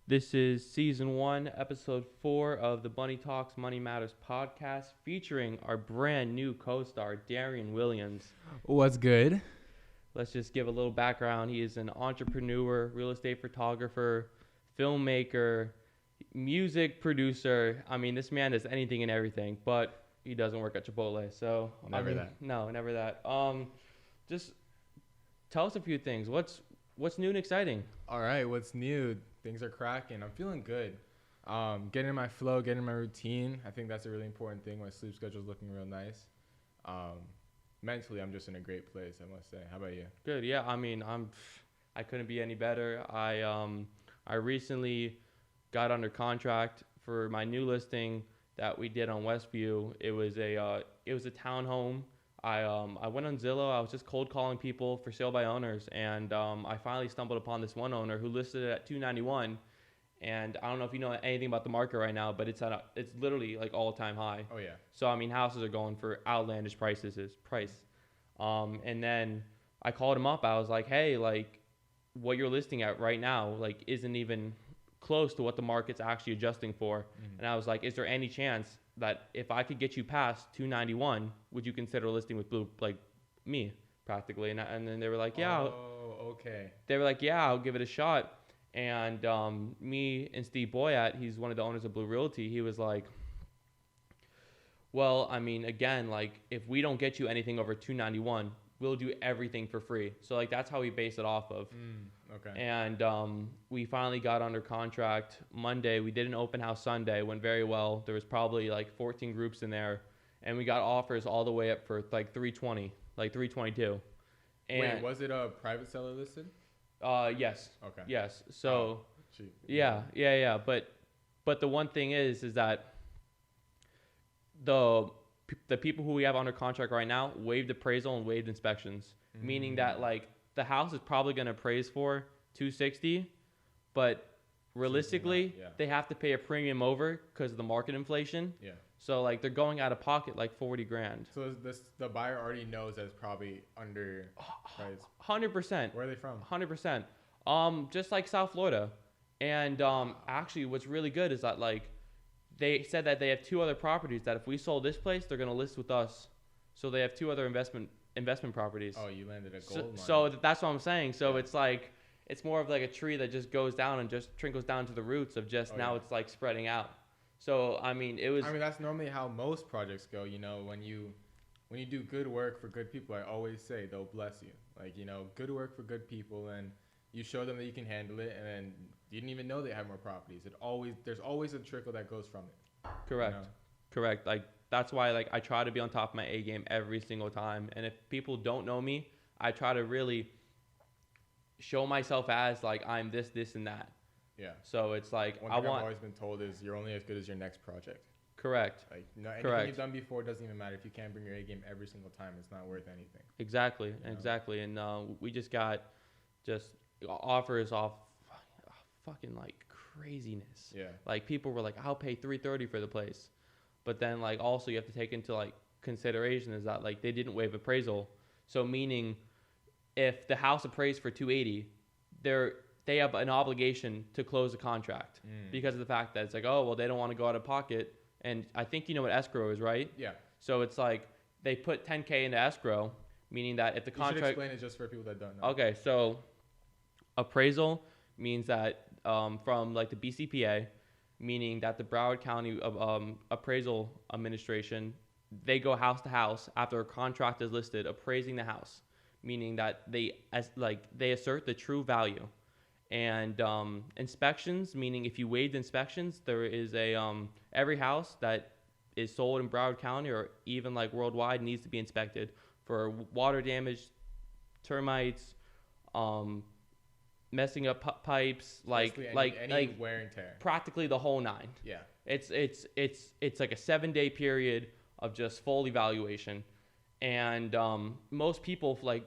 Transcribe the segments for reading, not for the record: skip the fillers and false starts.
This is season 1, episode 4 of the Bunny Talks Money Matters podcast, featuring our brand new co-star, Darian Williams. What's good? Let's just give a little background. He is an entrepreneur, real estate photographer, filmmaker, music producer. I mean, this man does anything and everything, but he doesn't work at Chipotle. So Never that. No, never that. Just tell us a few things. What's new and exciting? All right, what's new? Things are cracking. I'm feeling good. Getting in my flow, getting in my routine. I think that's a really important thing. My sleep schedule's looking real nice. Mentally, I'm just in a great place, I must say. How about you? Good. Yeah. I mean, I couldn't be any better. I recently got under contract for my new listing that we did on Westview. It was a townhome. I went on Zillow. I was just cold calling people for sale by owners, and I finally stumbled upon this one owner who listed it at $291. And I don't know if you know anything about the market right now, but it's literally like all-time high. Oh yeah. So I mean, houses are going for outlandish prices. And then I called him up. I was like, hey, like, what you're listing at right now, like, isn't even close to what the market's actually adjusting for. Mm-hmm. And I was like, is there any chance that if I could get you past 291, would you consider listing with Blue, like me, practically? And then they were like, yeah. Oh, okay. They were like, yeah, I'll give it a shot. And me and Steve Boyat, he's one of the owners of Blue Realty, he was like, well, I mean, again, like, if we don't get you anything over 291, we'll do everything for free. So, like, that's how we base it off of. Okay. And we finally got under contract Monday. We did an open house Sunday. Went very well. There was probably like 14 groups in there. And we got offers all the way up for like 320, like 322. And wait, was it a private seller listed? Yes. Okay. Yes. So, Cheap. yeah. But the one thing is that the people who we have under contract right now waived appraisal and waived inspections, meaning that, like, the house is probably going to appraise for 260, but realistically, they have to pay a premium over because of the market inflation. Yeah. So, like, they're going out of pocket like 40 grand. So the buyer already knows that it's probably under price. 100%. Where are they from? 100%. Just like South Florida. And actually, what's really good is that, like, they said that they have 2 other properties that if we sold this place, they're going to list with us. So they have 2 other investment properties. Oh, you landed a gold mine. So that's what I'm saying. So it's like, it's more of like a tree that just goes down and just trickles down to the roots of just it's like spreading out. So I mean, that's normally how most projects go. You know, when you do good work for good people, I always say they'll bless you. Like, you know, good work for good people, and you show them that you can handle it, and then you didn't even know they have more properties. There's always a trickle that goes from it. Correct. You know? Correct. Like, that's why, like, I try to be on top of my A game every single time. And if people don't know me, I try to really show myself as, like, I'm this, and that. Yeah. So it's like, One thing I've always been told is you're only as good as your next project. Correct. Like, anything you've done before doesn't even matter. If you can't bring your A game every single time, it's not worth anything. Exactly. Exactly. And we just got offers off fucking, like, craziness. Yeah. Like, people were like, I'll pay $330 for the place. But then, like, also you have to take into, like, consideration is that, like, they didn't waive appraisal. So meaning if the house appraised for $280, they have an obligation to close the contract because of the fact that it's like, oh, well, they don't want to go out of pocket. And I think you know what escrow is, right? Yeah. So it's like they put $10K into escrow, meaning that if the contract... You should explain it just for people that don't know. Okay, so appraisal means that from, like, the BCPA, meaning that the Broward County Appraisal Administration, they go house to house after a contract is listed, appraising the house, meaning that they assert the true value. And inspections, meaning if you waived inspections, there is every house that is sold in Broward County or even, like, worldwide needs to be inspected for water damage, termites, messing up pipes, like wear and tear, practically the whole 9. Yeah. It's like a 7-day period of just full evaluation, and most people, like,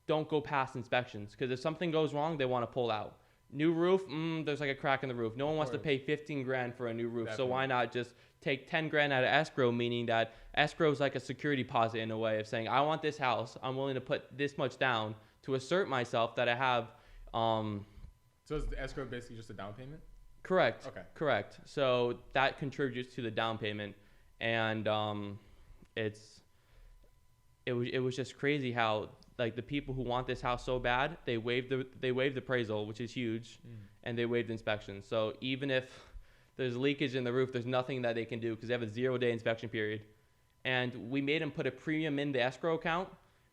don't go past inspections because if something goes wrong, they want to pull out. New roof, there's like a crack in the roof. No one wants to pay 15 grand for a new roof. Definitely. So why not just take 10 grand out of escrow, meaning that escrow is like a security deposit in a way of saying, I want this house. I'm willing to put this much down to assert myself that I have. So is the escrow basically just a down payment? Correct. Okay. Correct. So that contributes to the down payment, and it's it was just crazy how like the people who want this house so bad, they waived appraisal, which is huge, and they waived inspection. So even if there's leakage in the roof, there's nothing that they can do because they have a 0-day inspection period. And we made them put a premium in the escrow account,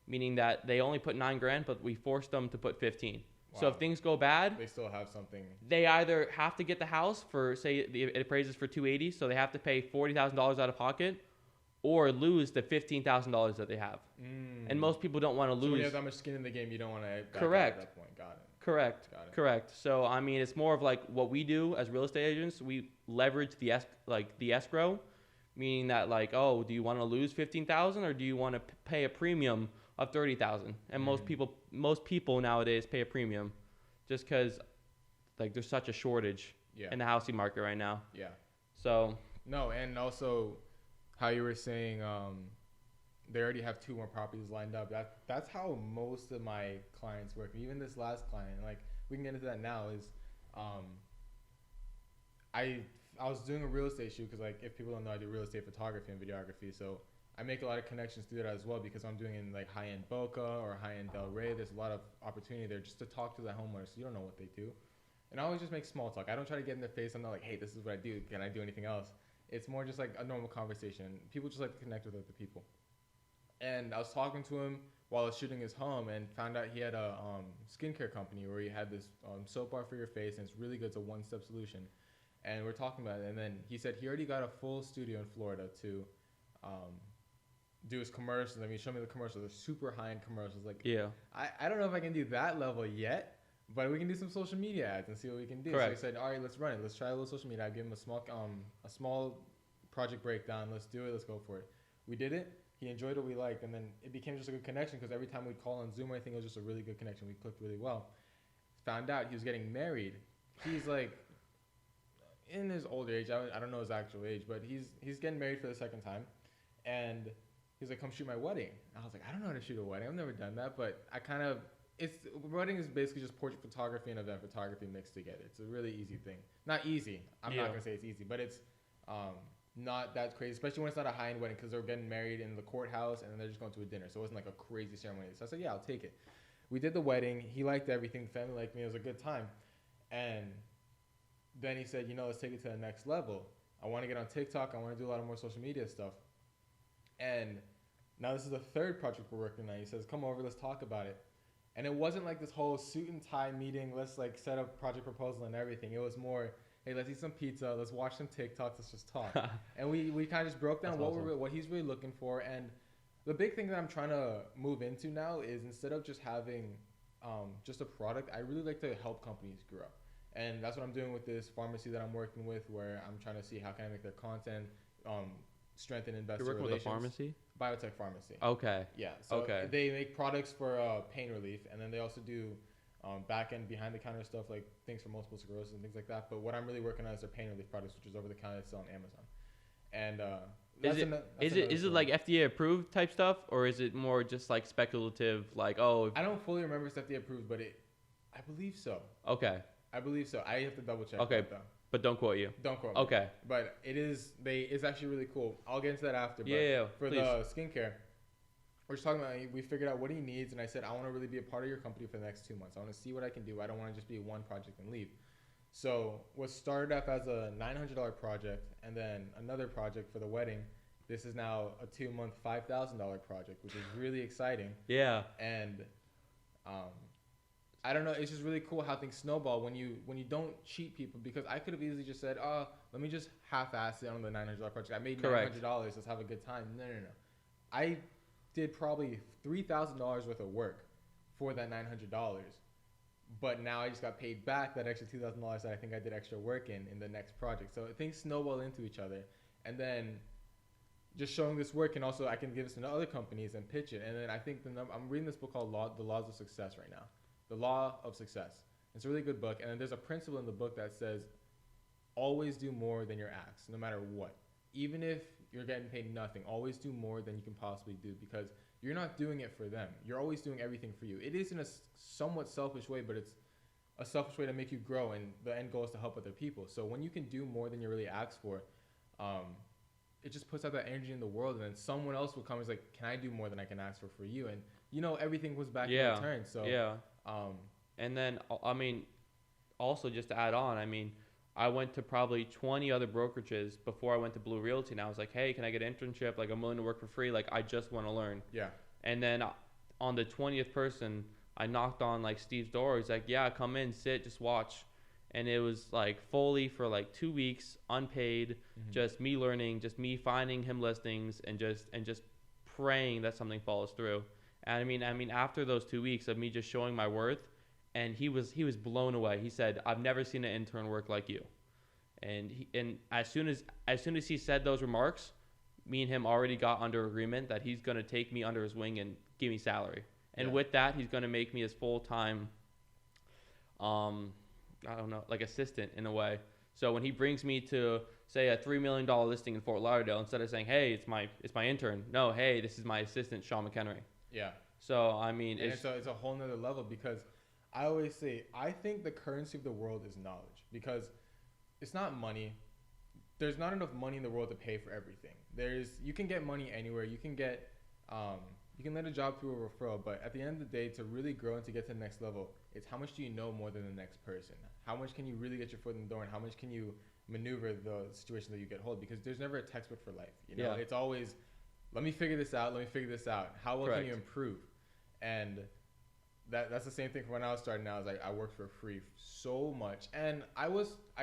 meaning that they only put $9,000, but we forced them to put 15. Wow. So if things go bad, they still have something. They either have to get the house for, say, it appraises for $280, so they have to pay $40,000 out of pocket, or lose the $15,000 that they have. And most people don't want to lose. So when you have that much skin in the game, you don't want to. Correct. At that point. Got it. Correct. Got it. Correct. So I mean, it's more of like what we do as real estate agents. We leverage the escrow, meaning that like, oh, do you want to lose $15,000 or do you want to pay a premium of $30,000? And most people nowadays pay a premium, just because like there's such a shortage in the housing market right now. Yeah. So. No, and also how you were saying they already have 2 more properties lined up. That's how most of my clients work. Even this last client, like we can get into that now, is I was doing a real estate shoot because like if people don't know, I do real estate photography and videography. So I make a lot of connections through that as well because I'm doing in like high-end Boca or high-end Del Rey. There's a lot of opportunity there just to talk to the homeowners. So you don't know what they do. And I always just make small talk. I don't try to get in their face. I'm not like, hey, this is what I do. Can I do anything else? It's more just like a normal conversation. People just like to connect with other people. And I was talking to him while I was shooting his home and found out he had a skincare company where he had this soap bar for your face, and it's really good. It's a one-step solution. And we're talking about it. And then he said he already got a full studio in Florida to do his commercials. I mean, show me the commercials. They're super high-end commercials. Like, yeah. I don't know if I can do that level yet, but we can do some social media ads and see what we can do. Correct. So he said, all right, let's run it. Let's try a little social media. I gave him a small project breakdown. Let's do it. Let's go for it. We did it. He enjoyed what we liked, and then it became just a good connection because every time we'd call on Zoom or anything, it was just a really good connection. We clicked really well. Found out he was getting married. He's like in his older age. I don't know his actual age, but he's getting married for the second time, and he's like, come shoot my wedding. I was like, I don't know how to shoot a wedding. I've never done that, but wedding is basically just portrait photography and event photography mixed together. It's a really easy thing. Not easy. I'm not gonna say it's easy, but it's not that crazy, especially when it's not a high-end wedding because they're getting married in the courthouse and then they're just going to a dinner. So it wasn't like a crazy ceremony. So I said, yeah, I'll take it. We did the wedding. He liked everything. The family liked me. It was a good time. And then he said, let's take it to the next level. I want to get on TikTok. I want to do a lot of more social media stuff. And now this is the 3rd project we're working on. He says, come over, let's talk about it. And it wasn't like this whole suit and tie meeting. Let's like set up project proposal and everything. It was more, hey, let's eat some pizza. Let's watch some TikToks. Let's just talk. And we kind of just broke down what he's really looking for. And the big thing that I'm trying to move into now is instead of just having just a product, I really like to help companies grow. And that's what I'm doing with this pharmacy that I'm working with, where I'm trying to see how can I make their content, strengthen investor relations. You're working with a pharmacy? Biotech pharmacy. Okay. Yeah. So they make products for pain relief, and then they also do back end, behind the counter stuff like things for multiple sclerosis and things like that. But what I'm really working on is their pain relief products, which is over the counter. It's on Amazon. And is it like FDA approved type stuff, or is it more just like speculative? Like, oh, I don't fully remember if it's FDA approved, but I believe so. Okay. I believe so. I have to double check. Okay. But don't quote you. Don't quote me. Okay. But it's actually really cool. I'll get into that after. But yeah. For please. the skincare, we're just talking about, we figured out what he needs, and I said, I want to really be a part of your company for the next 2 months. I want to see what I can do. I don't want to just be one project and leave. So what started off as a $900 project and then another project for the wedding, this is now a 2-month, $5,000 project, which is really exciting. Yeah. And I don't know, it's just really cool how things snowball when you don't cheat people, because I could have easily just said, let me just half-ass it on the $900 project. I made $900, let's have a good time. No. I did probably $3,000 worth of work for that $900, but now I just got paid back that extra $2,000 that I think I did extra work in the next project. So things snowball into each other, and then just showing this work, and also I can give this to other companies and pitch it. And then I think I'm reading this book called The Laws of Success right now. The Law of Success. It's a really good book, and then there's a principle in the book that says always do more than you're asked, no matter what. Even if you're getting paid nothing, always do more than you can possibly do, because you're not doing it for them. You're always doing everything for you. It is in a somewhat selfish way, but it's a selfish way to make you grow, and the end goal is to help other people. So when you can do more than you really ask for, it just puts out that energy in the world, and then someone else will come and is like, can I do more than I can ask for you? And everything was back in return. So yeah. And then I mean, also just to add on, I mean, I went to probably 20 other brokerages before I went to Blue Realty, and I was like, hey, can I get an internship? Like, I'm willing to work for free. Like, I just want to learn. Yeah. And then on the 20th person, I knocked on like Steve's door. He's like, yeah, come in, sit, just watch. And it was like fully for like 2 weeks, unpaid, just me learning, just me finding him listings, and just praying that something follows through. And I mean, after those 2 weeks of me just showing my worth, and he was blown away. He said, I've never seen an intern work like you. And as soon as he said those remarks, me and him already got under agreement that he's going to take me under his wing and give me salary. And with that, he's going to make me his full-time, I don't know, like assistant in a way. So when he brings me to, say, a $3 million listing in Fort Lauderdale, instead of saying, hey, it's my intern, no, hey, this is my assistant, Sean Mchenry. Yeah. So, I mean, it's a whole nother level, because I always say, I think the currency of the world is knowledge, because it's not money. There's not enough money in the world to pay for everything. You can get money anywhere. You can get, you can let a job through a referral, but at the end of the day, to really grow and to get to the next level, it's how much do you know more than the next person? How much can you really get your foot in the door, and how much can you maneuver the situation that you get hold? Because there's never a textbook for life. It's always, let me figure this out. How well can you improve? And that's the same thing for when I was starting out. I worked for free so much, and I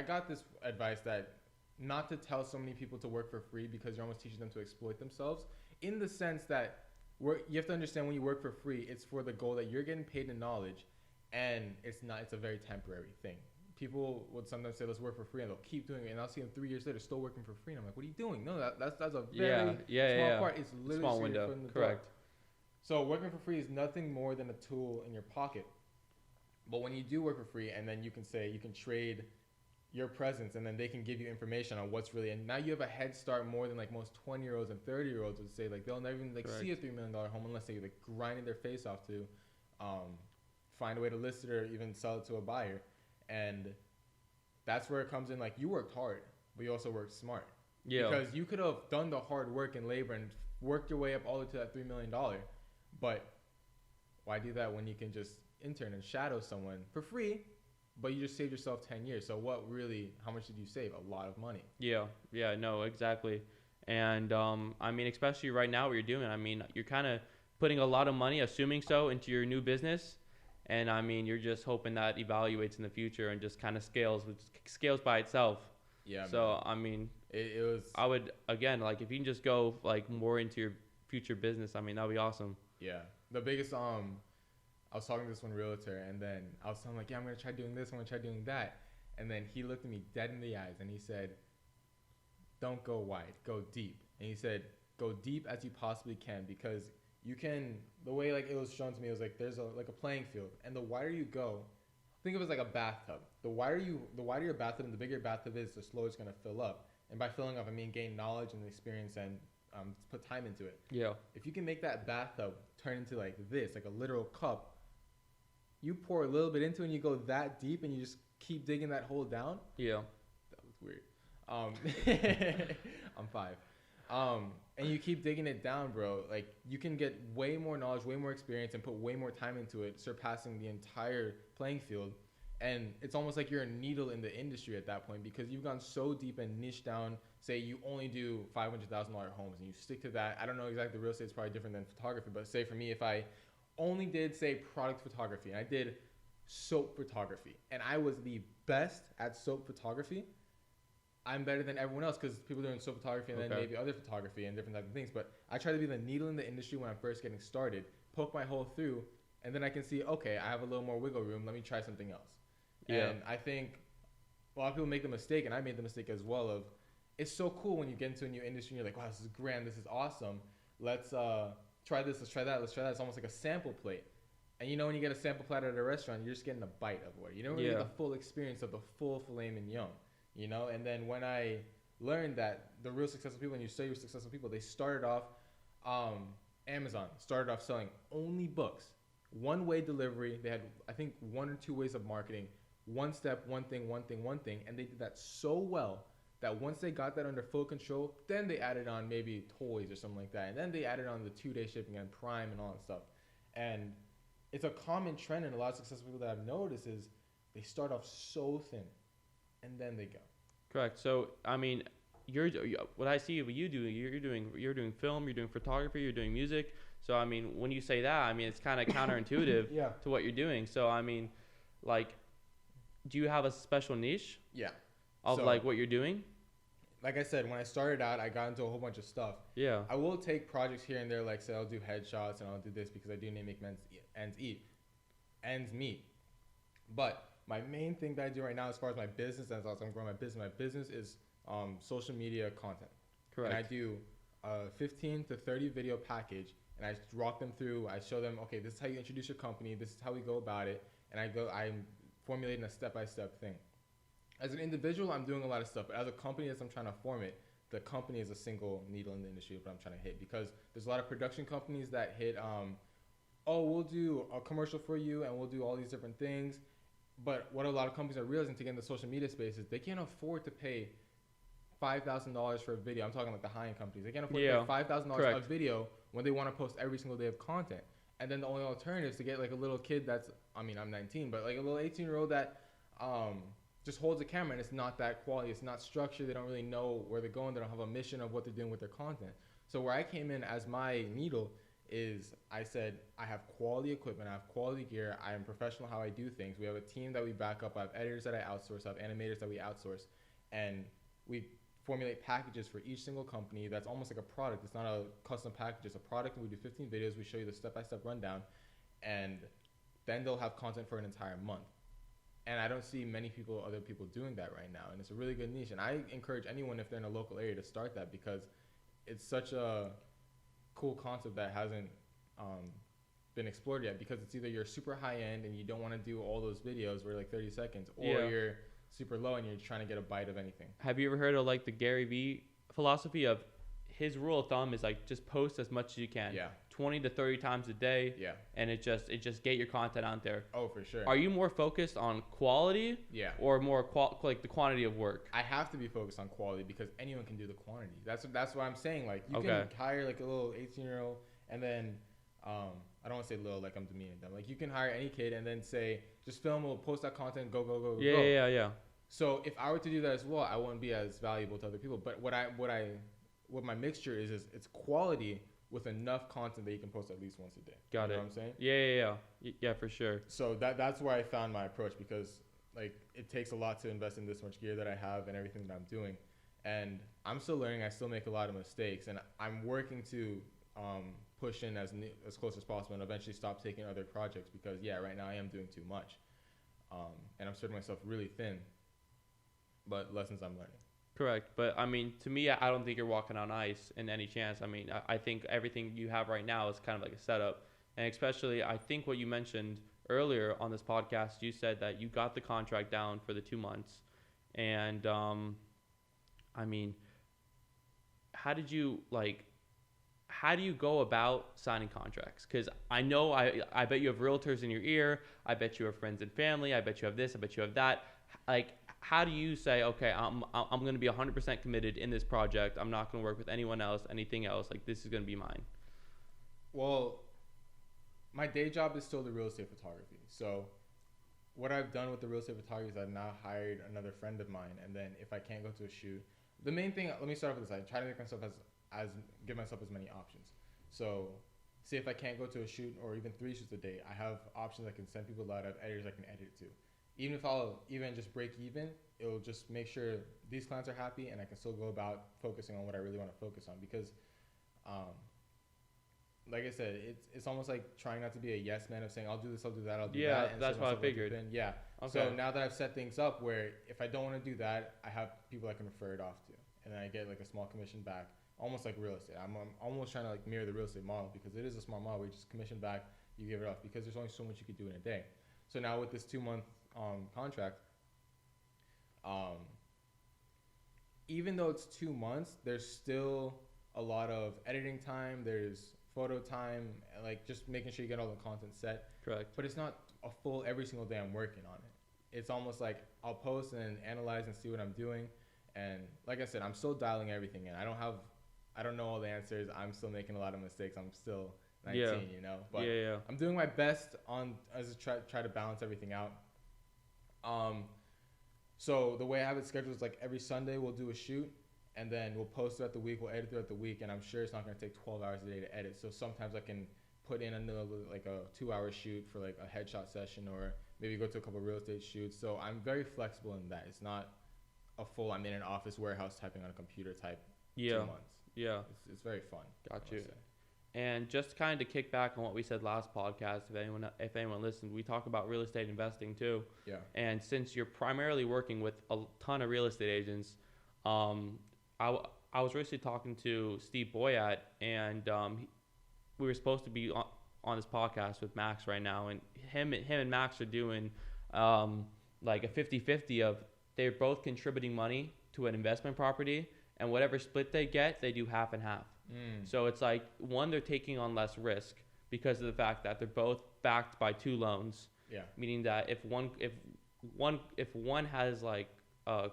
got this advice that not to tell so many people to work for free, because you're almost teaching them to exploit themselves, in the sense that you have to understand, when you work for free, it's for the goal that you're getting paid in knowledge, and it's a very temporary thing. People would sometimes say, let's work for free, and they'll keep doing it, and I'll see them 3 years later still working for free, and I'm like, what are you doing? No, that's a very small part. It's literally small window. Foot in the Correct. door. So working for free is nothing more than a tool in your pocket. But when you do work for free, and then you can trade your presence, and then they can give you information on what's really, and now you have a head start more than like most 20-year-olds and 30-year-olds would say. Like, they'll never even see a $3 million home unless they grinding their face off to find a way to list it or even sell it to a buyer. And that's where it comes in. Like, you worked hard, but you also worked smart. Yeah. Because you could have done the hard work and labor and worked your way up all the way to that $3 million. But why do that when you can just intern and shadow someone for free, but you just saved yourself 10 years? So how much did you save? A lot of money. Yeah, no, exactly. And I mean, especially right now what you're doing, I mean, you're kind of putting a lot of money, assuming so, into your new business. And I mean, you're just hoping that evaluates in the future and just kind of scales by itself. Yeah. So, man. I mean, it was, I would, again, like, if you can just go like more into your future business, I mean, that'd be awesome. Yeah. The biggest, I was talking to this one realtor, and then I was telling him, like, yeah, I'm going to try doing this, I'm going to try doing that. And then he looked at me dead in the eyes, and he said, don't go wide, go deep. And he said, go deep as you possibly can, because you can, the way like it was shown to me, it was like there's a playing field, and the wider you go, think of it as like a bathtub. The wider your bathtub and the bigger your bathtub is, the slower it's going to fill up. And by filling up, I mean gain knowledge and experience and put time into it. Yeah. If you can make that bathtub turn into like this, like a literal cup, you pour a little bit into it and you go that deep and you just keep digging that hole down. Yeah. That was weird. I'm 5. And you keep digging it down, bro. Like, you can get way more knowledge, way more experience, and put way more time into it, surpassing the entire playing field. And it's almost like you're a needle in the industry at that point, because you've gone so deep and niche down. Say you only do $500,000 homes and you stick to that. I don't know exactly, real estate is probably different than photography, but say for me, if I only did, say, product photography, and I did soap photography, and I was the best at soap photography, I'm better than everyone else, because people are doing soap photography and then maybe other photography and different types of things. But I try to be the needle in the industry when I'm first getting started, poke my hole through, and then I can see, okay, I have a little more wiggle room. Let me try something else. Yeah. And I think a lot of people make the mistake, and I made the mistake as well, of it's so cool when you get into a new industry and you're like, wow, this is grand, this is awesome. Let's try this, let's try that. It's almost like a sample plate. And you know, when you get a sample plate at a restaurant, you're just getting a bite of what. You don't really get the full experience of the full filet mignon. You know, and then when I learned that the real successful people, and you study with successful people, they started off, Amazon started off selling only books, one-way delivery. They had, I think, 1 or 2 ways of marketing, one step, one thing, and they did that so well that once they got that under full control, then they added on maybe toys or something like that, and then they added on the 2-day shipping and Prime and all that stuff. And it's a common trend in a lot of successful people that I've noticed is they start off so thin, and then they go. Correct. So I mean, what I see what you do. You're doing film. You're doing photography. You're doing music. So I mean, when you say that, I mean it's kind of counterintuitive Yeah. to what you're doing. So I mean, like, do you have a special niche Yeah. of So, like what you're doing? like I said, when I started out, I got into a whole bunch of stuff. Yeah. I will take projects here and there, like say I'll do headshots and I'll do this because I do need to make ends meet. But my main thing that I do right now, as far as my business, as I'm growing my business is social media content. Correct. And I do a 15 to 30 video package, and I walk them through. I show them, okay, this is how you introduce your company. This is how we go about it, and I'm formulating a step-by-step thing. As an individual, I'm doing a lot of stuff, but as a company, as I'm trying to form it, the company is a single needle in the industry of what I'm trying to hit, because there's a lot of production companies that hit, we'll do a commercial for you and we'll do all these different things. But what a lot of companies are realizing to get in the social media space is they can't afford to pay $5,000 for a video. I'm talking like the high-end companies. They can't afford to pay $5,000 a video when they want to post every single day of content. And then the only alternative is to get like a little kid that's, I mean, I'm 19, but like a little 18-year-old that just holds a camera, and it's not that quality. It's not structured. They don't really know where they're going. They don't have a mission of what they're doing with their content. So where I came in as my needle is I said, I have quality equipment. I have quality gear. I am professional how I do things. We have a team that we back up. I have editors that I outsource. I have animators that we outsource. And we formulate packages for each single company. That's almost like a product. It's not a custom package. It's a product. And we do 15 videos. We show you the step-by-step rundown. And then they'll have content for an entire month. And I don't see many other people doing that right now. And it's a really good niche. And I encourage anyone, if they're in a local area, to start that, because it's such a cool concept that hasn't been explored yet, because it's either you're super high end and you don't want to do all those videos where like 30 seconds, or you're super low and you're trying to get a bite of anything. Have you ever heard of like the Gary Vee philosophy of his rule of thumb is like just post as much as you can. 20 to 30 times a day. And it just get your content out there. Oh, for sure. Are you more focused on quality? Or more like the quantity of work? I have to be focused on quality, because anyone can do the quantity. That's what I'm saying. Like you can hire like a little 18-year-old, and then I don't want to say little like I'm demeaning them. Like you can hire any kid and then say, just film, we'll post that content, go. Yeah. So if I were to do that as well, I wouldn't be as valuable to other people. But what my mixture is it's quality with enough content that you can post at least once a day. Got it. You know what I'm saying? Yeah, for sure. So that's where I found my approach, because like it takes a lot to invest in this much gear that I have and everything that I'm doing. And I'm still learning. I still make a lot of mistakes, and I'm working to push in as close as possible and eventually stop taking other projects, because right now I am doing too much. And I'm spreading myself really thin, but lessons I'm learning. Correct. But I mean, to me, I don't think you're walking on ice in any chance. I mean, I think everything you have right now is kind of like a setup. And especially, I think what you mentioned earlier on this podcast, you said that you got the contract down for the 2 months. And I mean, how do you go about signing contracts? Because I know, I bet you have realtors in your ear. I bet you have friends and family. I bet you have this. I bet you have that. Like, how do you say, okay, I'm going to be 100% committed in this project. I'm not going to work with anyone else, anything else. Like, this is going to be mine. Well, my day job is still the real estate photography. So what I've done with the real estate photography is I've now hired another friend of mine. And then if I can't go to a shoot, the main thing, let me start off with this. I try to make myself give myself as many options. So say if I can't go to a shoot or even 3 shoots a day, I have options I can send people out. I have editors I can edit it to. Even if I'll even just break even, it'll just make sure these clients are happy, and I can still go about focusing on what I really want to focus on. Because, like I said, it's almost like trying not to be a yes man of saying, I'll do this, I'll do that, I'll do that. Yeah, that's what I figured. Yeah. Okay. So now that I've set things up where if I don't want to do that, I have people I can refer it off to. And then I get like a small commission back, almost like real estate. I'm almost trying to like mirror the real estate model, because it is a small model where you just commission back, you give it off, because there's only so much you could do in a day. So now with this 2-month contract, even though it's 2 months, there's still a lot of editing time, there's photo time, like just making sure you get all the content set. Correct. But it's not a full every single day I'm working on it. it's almost like I'll post and analyze and see what I'm doing. And like I said, I'm still dialing everything in. I don't know all the answers. I'm still making a lot of mistakes. I'm still 19, Yeah. you know. But Yeah. I'm doing my best on as I try to balance everything out. So the way I have it scheduled is like every Sunday we'll do a shoot, and then we'll post throughout the week. We'll edit throughout the week, and I'm sure it's not gonna take 12 hours a day to edit. So sometimes I can put in another like a 2-hour shoot for like a headshot session, or maybe go to a couple of real estate shoots. So I'm very flexible in that. It's not a full I'm in an office warehouse typing on a computer type 2 months. Yeah. It's very fun. Got you. And just kind of to kick back on what we said last podcast, if anyone listened, we talk about real estate investing too. Yeah. And since you're primarily working with a ton of real estate agents, I was recently talking to Steve Boyat, and we were supposed to be on this podcast with Max right now, and him and Max are doing like a 50-50 of they're both contributing money to an investment property, and whatever split they get, they do half and half. So it's like, one, they're taking on less risk because of the fact that they're both backed by 2 loans. Yeah. Meaning that if one has like a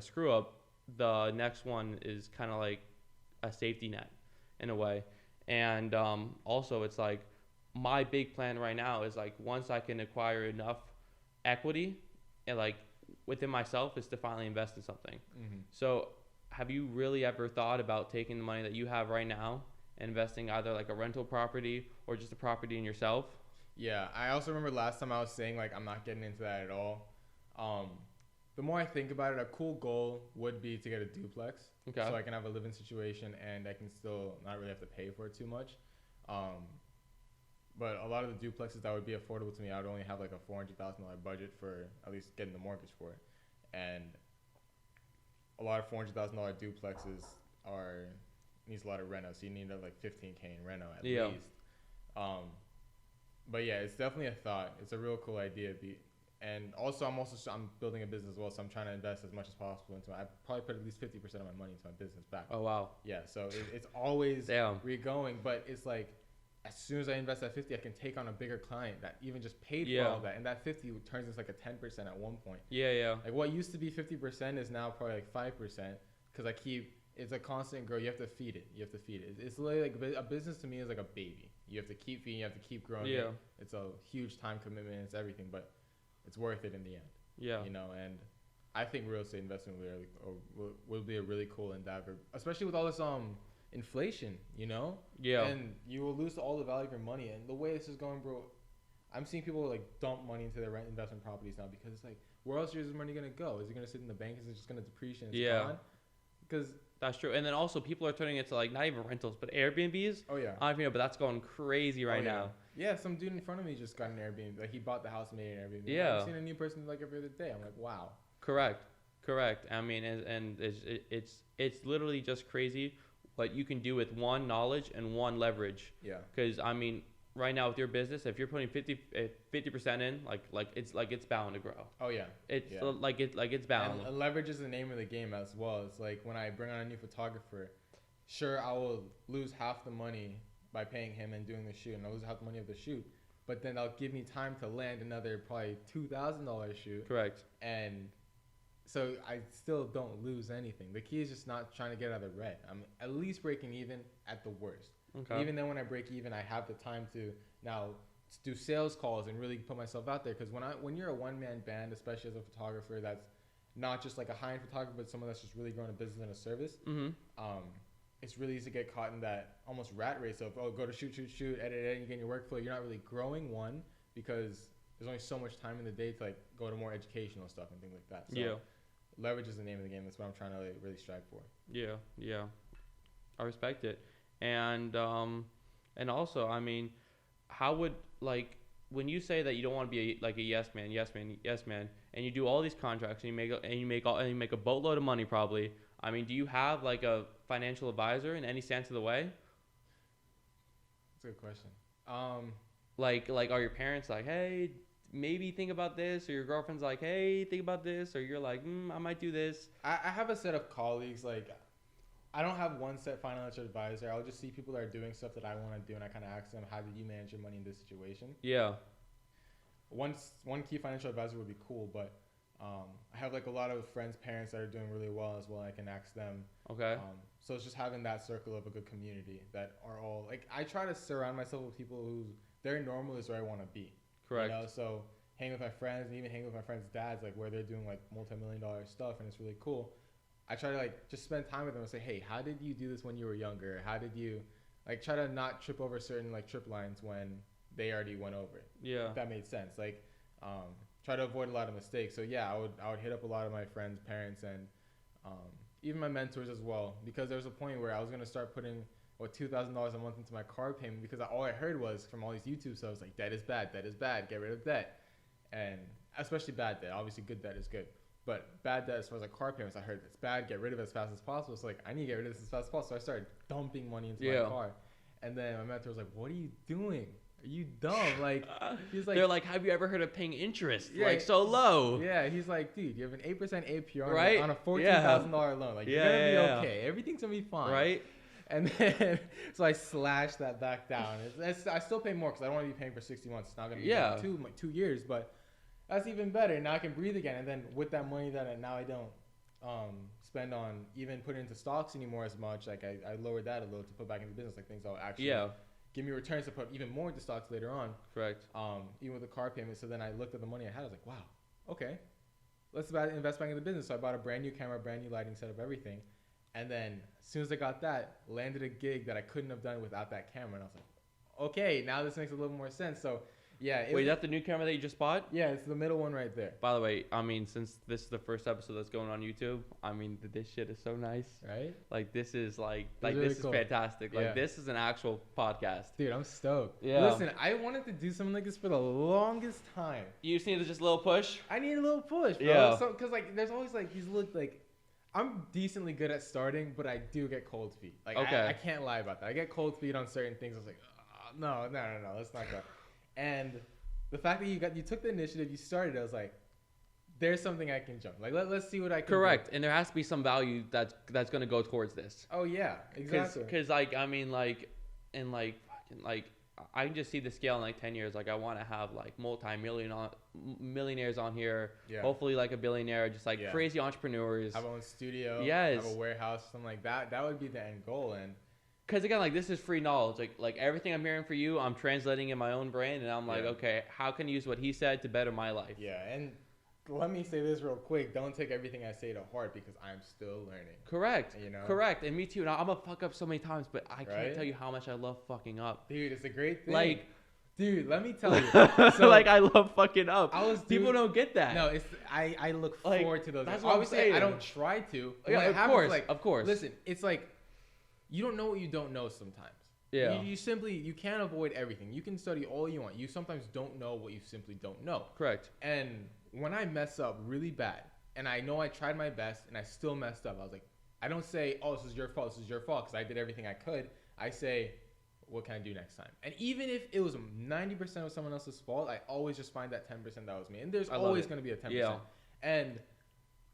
screw up, the next one is kind of like a safety net in a way. And also it's like, my big plan right now is like, once I can acquire enough equity and like within myself, is to finally invest in something. So have you really ever thought about taking the money that you have right now and investing either like a rental property or just a property in yourself? Yeah, I also remember last time I was saying like I'm not getting into that at all. The more I think about it, a cool goal would be to get a duplex, so I can have a living situation and I can still not really have to pay for it too much. But a lot of the duplexes that would be affordable to me, I would only have like a $400,000 budget for at least getting the mortgage for it, and a lot of $400,000 duplexes needs a lot of reno, so you need like $15K in reno at least. But yeah, it's definitely a thought. It's a real cool idea. And also I'm building a business as well, so I'm trying to invest as much as possible into it. I probably put at least 50% of my money into my business back. Oh wow. Yeah, so it's always re-going, but it's like, as soon as I invest that 50, I can take on a bigger client that even just paid for all that, and that 50 turns into like a 10% at one point. Like what used to be 50% is now probably like 5%, because it's a constant grow. You have to feed it. It's literally like a business to me is like a baby. You have to keep feeding. You have to keep growing. it. It's a huge time commitment. It's everything, but it's worth it in the end. You know, and I think real estate investment will be a really cool endeavor, especially with all this inflation, you know? And you will lose all the value of your money. And the way this is going, bro, I'm seeing people like dump money into their rent investment properties now, because it's like, where else is this money gonna go? Is it gonna sit in the bank? Is it just gonna depreciate and it's gone? Because that's true. And then also people are turning it to like not even rentals but Airbnbs. Oh yeah. I don't know, but that's going crazy right now. Yeah, some dude in front of me just got an Airbnb. Like he bought the house and made an Airbnb. Yeah. I've seen a new person like every other day. I'm like, wow. Correct. I mean, and it's literally just crazy what you can do with one knowledge and one leverage. Yeah. Because I mean, right now with your business, if you're putting 50% in, it's bound to grow. Oh yeah. It's bound. And leverage is the name of the game as well. It's like when I bring on a new photographer, sure, I will lose half the money by paying him and doing the shoot, and I'll lose half the money of the shoot. But then they'll give me time to land another probably $2,000 shoot. Correct. And so I still don't lose anything. The key is just not trying to get out of the red. I'm at least breaking even at the worst. Okay. Even then when I break even, I have the time to now do sales calls and really put myself out there. Because when you're a one-man band, especially as a photographer, that's not just like a high-end photographer, but someone that's just really growing a business and a service, it's really easy to get caught in that almost rat race of, go to shoot, edit, you get in your workflow. You're not really growing, one, because there's only so much time in the day to like go to more educational stuff and things like that. So leverage is the name of the game. That's what I'm trying to like really strive for. Yeah. I respect it. And also, I mean, how would, like, when you say that you don't want to be a yes man, and you do all these contracts and you make a boatload of money probably. I mean, do you have like a financial advisor in any sense of the way? That's a good question. Like are your parents like, hey, maybe think about this, or your girlfriend's like, hey, think about this, or you're like, I might do this? I have a set of colleagues. Like, I don't have one set financial advisor. I'll just see people that are doing stuff that I want to do, and I kind of ask them, how did you manage your money in this situation? one key financial advisor would be cool, but I have like a lot of friends, parents that are doing really well as well. I can ask them. Okay. So it's just having that circle of a good community that are all like, I try to surround myself with people who their normal is where I want to be. Correct. You know, so hang with my friends and even hang with my friends' dads, like where they're doing like multi-million-dollar stuff and it's really cool. I try to like just spend time with them and say, hey, how did you do this when you were younger? How did you like try to not trip over certain like trip lines when they already went over it? Yeah. If that made sense. Like, try to avoid a lot of mistakes. So yeah, I would hit up a lot of my friends, parents, and even my mentors as well, because there was a point where I was gonna start putting $2,000 a month into my car payment because all I heard was from all these YouTube subs like debt is bad, get rid of debt, and especially bad debt. Obviously, good debt is good, but bad debt as far as like car payments, I heard it's bad. Get rid of it as fast as possible. So like I need to get rid of this as fast as possible. So I started dumping money into my car, and then my mentor was like, "What are you doing? Are you dumb?" Like he's like, they're like, "Have you ever heard of paying interest like so low?" Yeah, he's like, "Dude, you have an 8% APR right? on a $14,000 loan. Like you're gonna be okay. Everything's gonna be fine." Right. And then, so I slashed that back down. I still pay more because I don't want to be paying for 60 months. It's not going to be like 2 years, but that's even better. Now I can breathe again. And then with that money that now I don't spend on even putting into stocks anymore as much, like I lowered that a little to put back into business, like things that will actually give me returns to put even more into stocks later on. Correct. Even with the car payment. So then I looked at the money I had. I was like, wow, okay, let's invest back in the business. So I bought a brand new camera, brand new lighting setup, everything. And then as soon as I got that, landed a gig that I couldn't have done without that camera. And I was like, okay, now this makes a little more sense. So, yeah. Wait, is that the new camera that you just bought? Yeah, it's the middle one right there. By the way, I mean, since this is the first episode that's going on YouTube, I mean, this shit is so nice. Right? Like, this is like really this cool. is fantastic. Like, this is an actual podcast. Dude, I'm stoked. Yeah. Listen, I wanted to do something like this for the longest time. You just needed just a little push? I need a little push, bro. Yeah. So, because, like, there's always, like, these look like... I'm decently good at starting, but I do get cold feet. Like, I can't lie about that. I get cold feet on certain things. I was like, no, let's not go. And the fact that you took the initiative, you started, I was like, there's something I can jump. Like, let's see what I can Correct. do. And there has to be some value that's going to go towards this. Oh, yeah, exactly. Because, like, I mean, like, and, like, I can just see the scale in, like, 10 years. Like, I want to have, like, millionaires on here. Yeah. Hopefully, like, a billionaire. Just, like, crazy entrepreneurs. Have our own studio. Yes. Have a warehouse, something like that. That would be the end goal. And because, again, like, this is free knowledge. Like everything I'm hearing for you, I'm translating in my own brain. And I'm like, okay, how can I use what he said to better my life? Yeah, and... let me say this real quick. Don't take everything I say to heart because I'm still learning. Correct. You know? Correct. And me too. Now, I'm going to fuck up so many times, but I can't tell you how much I love fucking up. Dude, it's a great thing. Like, dude, let me tell you. So, like, I love fucking up. People don't get that. No, it's I look forward to those. That's what obviously I don't try to. Yeah, of course. Listen, it's like you don't know what you don't know sometimes. Yeah. You can't avoid everything. You can study all you want. You sometimes don't know what you simply don't know. Correct. And when I mess up really bad, and I know I tried my best and I still messed up, I was like, I don't say, oh, this is your fault, because I did everything I could. I say, what can I do next time? And even if it was 90% of someone else's fault, I always just find that 10% that was me. And there's always going to be a 10%. Yeah. And,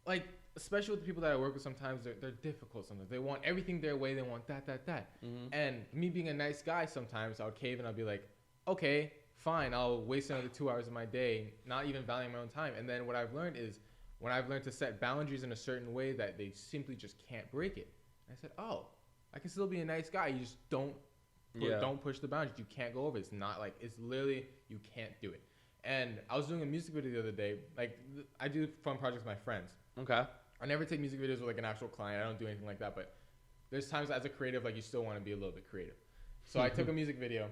like, especially with the people that I work with, sometimes they're difficult sometimes. They want everything their way. They want that. Mm-hmm. And me being a nice guy, sometimes I'll cave and I'll be like, okay, fine, I'll waste another 2 hours of my day, not even valuing my own time. And then what I've learned is when I've learned to set boundaries in a certain way that they simply just can't break it. I said, oh, I can still be a nice guy. You just don't push the boundaries. You can't go over it. It's not like, it's literally, you can't do it. And I was doing a music video the other day. Like, I do fun projects with my friends. Okay. I never take music videos with like an actual client. I don't do anything like that. But there's times as a creative, like you still want to be a little bit creative. So I took a music video.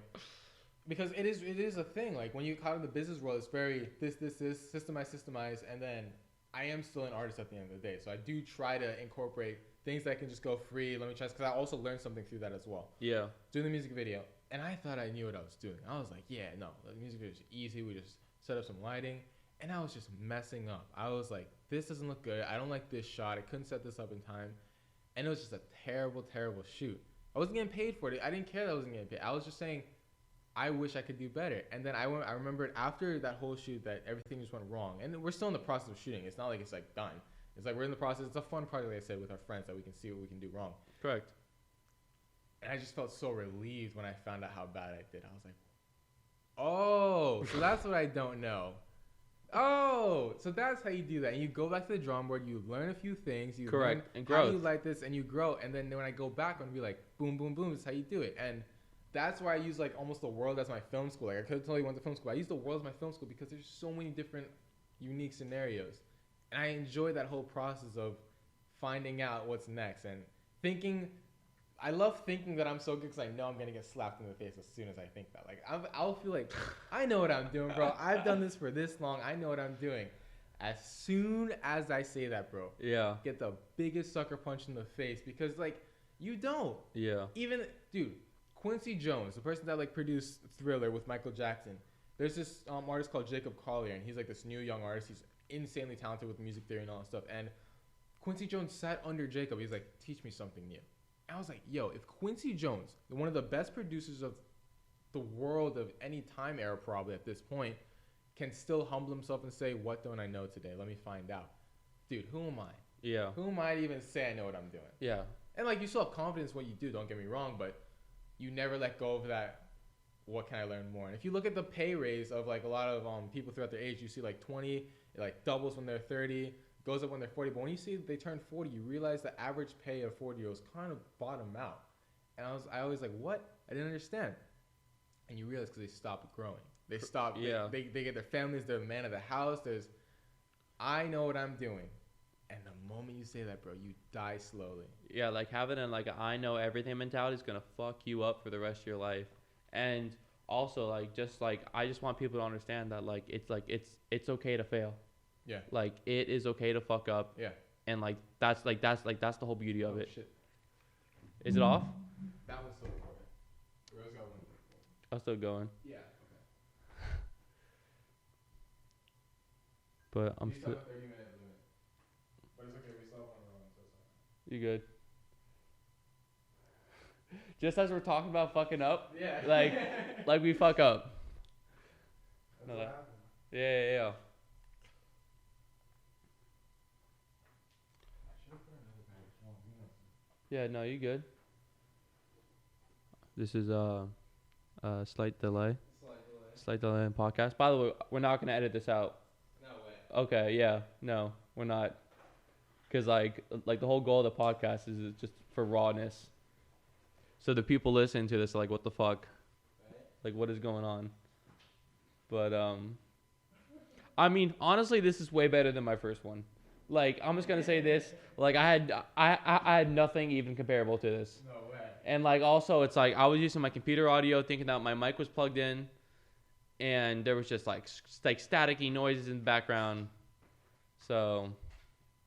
Because it is a thing. Like when you caught in the business world, it's very this, systemize, and then I am still an artist at the end of the day. So I do try to incorporate things that can just go free. Let me try, because I also learned something through that as well. Yeah. Doing the music video, and I thought I knew what I was doing. I was like, yeah, no, the music video is easy. We just set up some lighting, and I was just messing up. I was like, this doesn't look good. I don't like this shot. I couldn't set this up in time, and it was just a terrible, terrible shoot. I wasn't getting paid for it. I didn't care that I wasn't getting paid. I was just saying, I wish I could do better. And then I remembered after that whole shoot that everything just went wrong. And we're still in the process of shooting. It's not like it's like done. It's like we're in the process. It's a fun project, like I said, with our friends that we can see what we can do wrong. Correct. And I just felt so relieved when I found out how bad I did. I was like, Oh, so that's what I don't know. Oh, so that's how you do that. And you go back to the drawing board, you learn a few things, you learn Correct. And how growth. you like this, and you grow. And then when I go back, I'm gonna be like, boom, boom, boom. This is how you do it. And that's why I use like almost the world as my film school. Like I could totally went to film school. I use the world as my film school because there's so many different unique scenarios, and I enjoy that whole process of finding out what's next and thinking. I love thinking that I'm so good because I know I'm gonna get slapped in the face as soon as I think that. Like I'll feel like I know what I'm doing, bro. I've done this for this long. I know what I'm doing. As soon as I say that, bro, Yeah. get the biggest sucker punch in the face because like you don't. Yeah. Even dude, Quincy Jones, the person that like produced Thriller with Michael Jackson. There's this artist called Jacob Collier, and he's like this new young artist. He's insanely talented with music theory and all that stuff. And Quincy Jones sat under Jacob. He's like, teach me something new. I was like, yo, if Quincy Jones, one of the best producers of the world of any time era probably at this point, can still humble himself and say, what don't I know today? Let me find out. Dude, who am I? Yeah. Who am I to even say I know what I'm doing? Yeah. And like you still have confidence in what you do, don't get me wrong, but you never let go of that, what can I learn more? And if you look at the pay raise of like a lot of people throughout their age, you see like 20, it like doubles when they're 30, goes up when they're 40. But when you see they turn 40, you realize the average pay of 40-year-olds kind of bottom out. And I always like, what? I didn't understand. And you realize because they stopped growing. They stopped. Yeah. They get their families. They're the man of the house. I know what I'm doing. And the moment you say that, bro, you die slowly. Yeah, like having a like I know everything mentality is gonna fuck you up for the rest of your life. And also like I just want people to understand that like it's okay to fail. Yeah. Like it is okay to fuck up. Yeah. And that's the whole beauty of it. Shit. Is it off? That one's still recording. Rose got one. I'm still going. Yeah. Okay. But I'm You still. still have a 30-minute limit. But it's okay. We still have one wrong. So sorry. You good? Just as we're talking about fucking up, Yeah. like we fuck up. That's No, what that- happened. Yeah. I should have put another bag of phone. Who knows? Yeah, no, you good. This is slight delay. Slight delay in podcast. By the way, we're not gonna edit this out. No way. Okay, yeah, no, we're not. Cause like the whole goal of the podcast is just for rawness. So the people listening to this are like, what the fuck? Right? Like, what is going on? But I mean, honestly, this is way better than my first one. Like, I'm just gonna say this. Like, I had nothing even comparable to this. No way. And like, also, it's like I was using my computer audio, thinking that my mic was plugged in, and there was just like staticky noises in the background. So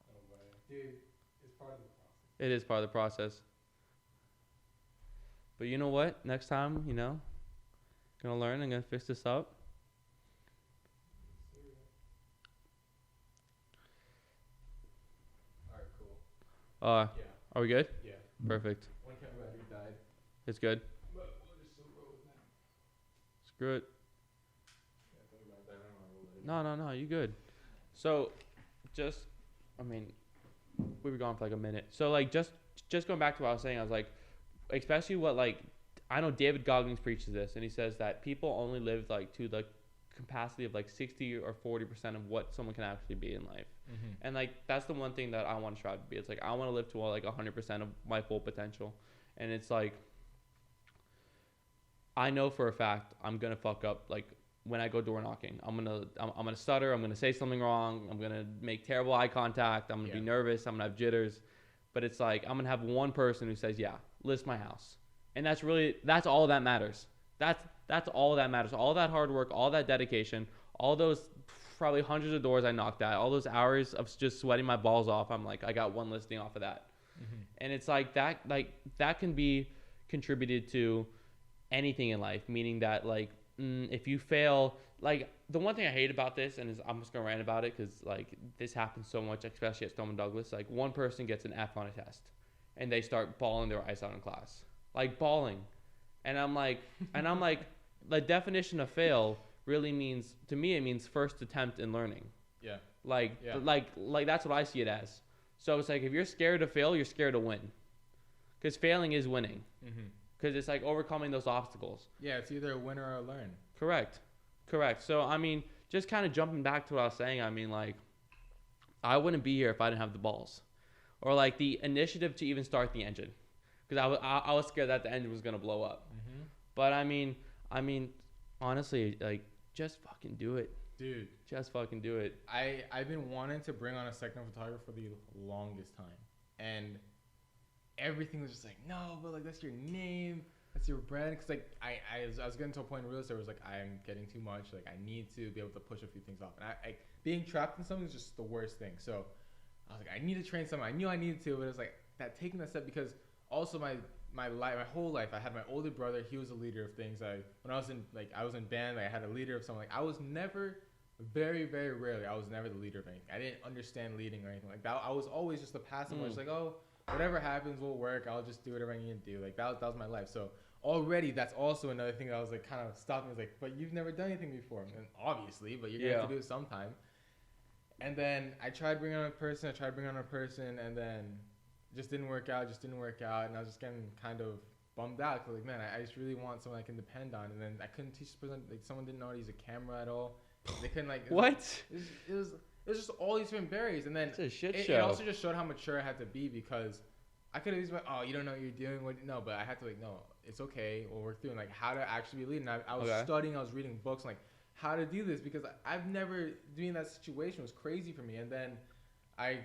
No way. Dude, it's part of the process. it is part of the process. But you know what? Next time, gonna learn. I'm gonna fix this up. Alright, cool. Yeah. Are we good? Yeah. Perfect. One camera battery died. It's good. But we'll just still roll with that. Screw it. Yeah, think about that. I don't want to roll it. No, you good. So, we were gone for like a minute. So like, just going back to what I was saying, I was like, especially what like, I know David Goggins preaches this, and he says that people only live like to the capacity of like 60 or 40% of what someone can actually be in life. Mm-hmm. And like, that's the one thing that I want to strive to be. It's like, I want to live to like 100% of my full potential. And it's like, I know for a fact I'm gonna fuck up. Like when I go door knocking, I'm gonna stutter. I'm gonna say something wrong. I'm gonna make terrible eye contact. I'm gonna be nervous. I'm gonna have jitters. But it's like I'm gonna have one person who says, "Yeah, list my house," and that's all that matters. That's all that matters. All that hard work, all that dedication, all those probably hundreds of doors I knocked at, all those hours of just sweating my balls off. I'm like, I got one listing off of that, and it's like that can be contributed to anything in life, meaning that like if you fail, like the one thing I hate about this, and I'm just gonna rant about it because like this happens so much, especially at Stoneman Douglas. Like one person gets an F on a test and they start bawling their eyes out in class, like bawling, and I'm like the definition of fail really means, to me, it means first attempt in learning. Like that's what I see it as. So it's like if you're scared to fail, you're scared to win, because failing is winning. Because it's like overcoming those obstacles. Yeah, it's either a win or a learn. Correct. Correct. So, I mean, just kind of jumping back to what I was saying, I mean, like, I wouldn't be here if I didn't have the balls or like the initiative to even start the engine because I was scared that the engine was going to blow up. Mm-hmm. But I mean, honestly, like, just fucking do it. Dude. Just fucking do it. I've been wanting to bring on a second photographer for the longest time. And everything was just like, no, but like, that's your name. That's your brand. Because like, I was getting to a point in real estate where it was like, I'm getting too much. Like, I need to be able to push a few things off. And I being trapped in something is just the worst thing. So I was like, I need to train someone. I knew I needed to, but it was like that taking that step because also my whole life, I had my older brother. He was a leader of things. When I was in band, like, I had a leader of something. Like, I was never, very, very rarely, I was never the leader of anything. I didn't understand leading or anything like that. I was always just the passive one. Just like, oh, whatever happens will work. I'll just do whatever I need to do. Like, that was my life. So already, that's also another thing that I was like kind of stopping. I was like, but you've never done anything before. And obviously, but you're gonna have to do it sometime. And then I tried bringing on a person, and then just didn't work out, and I was just getting kind of bummed out. Cause like, man, I just really want someone I can depend on, and then I couldn't teach the person, like, someone didn't know how to use a camera at all. They couldn't, like, What? It was just all these different barriers, and then It's a shit it show. also just showed how mature I had to be because I could have just been, oh, you don't know what you're doing. No, but I had to, like, no, it's okay. We'll work through, and like, how to actually be leading. I was studying, I was reading books, like, how to do this because I've never doing that situation was crazy for me. And then I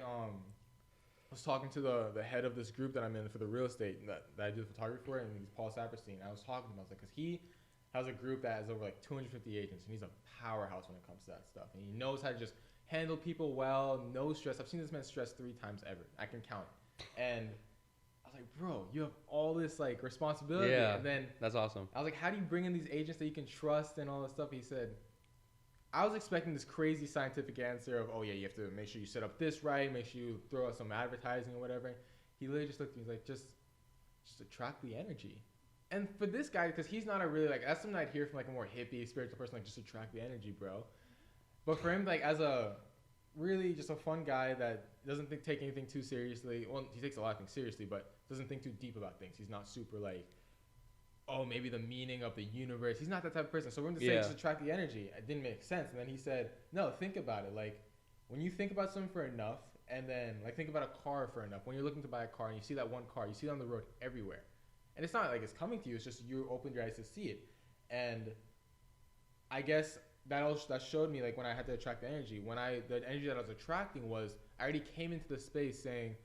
was talking to the head of this group that I'm in for the real estate that I do photography for, and he's Paul Saperstein. I was talking to him, I was like, because he has a group that has over like 250 agents, and he's a powerhouse when it comes to that stuff. And he knows how to just handle people well, no stress. I've seen this man stress 3 times ever. I can count it. And I was like, bro, you have all this like responsibility. Yeah, and then that's awesome. I was like, how do you bring in these agents that you can trust and all this stuff? He said, I was expecting this crazy scientific answer of, oh yeah, you have to make sure you set up this right, make sure you throw out some advertising or whatever. He literally just looked at me, he's like, just attract the energy. And for this guy, because he's not a really, like, that's something I'd hear from like a more hippie, spiritual person, like, just attract the energy, bro. But for him, like, as a really just a fun guy that doesn't take anything too seriously. Well, he takes a lot of things seriously, but doesn't think too deep about things. He's not super like, oh, maybe the meaning of the universe. He's not that type of person. So we're going to say just attract the energy. It didn't make sense. And then he said, no, think about it. Like, when you think about something for enough, and then, like, think about a car for enough. When you're looking to buy a car and you see that one car, you see it on the road everywhere. And it's not like it's coming to you. It's just you opened your eyes to see it. And I guess that showed me, like, when I had to attract the energy. The energy that I was attracting was, I already came into the space saying,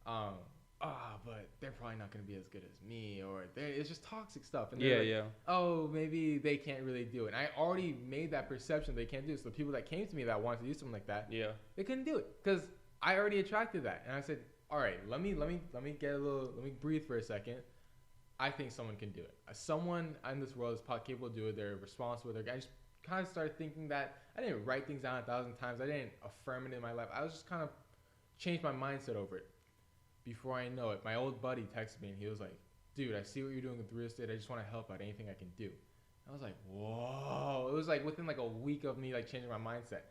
but they're probably not going to be as good as me, or it's just toxic stuff. And oh, maybe they can't really do it. And I already made that perception they can't do it. So the people that came to me that wanted to do something like that, they couldn't do it because I already attracted that. And I said, all right, let me breathe for a second. I think someone can do it. Someone in this world is capable of doing it. They're responsible. I just kind of started thinking that. I didn't write things down 1,000 times. I didn't affirm it in my life. I was just kind of changed my mindset over it. Before I know it, my old buddy texted me and he was like, dude, I see what you're doing with real estate. I just want to help out anything I can do. I was like, whoa. It was like within like a week of me like changing my mindset.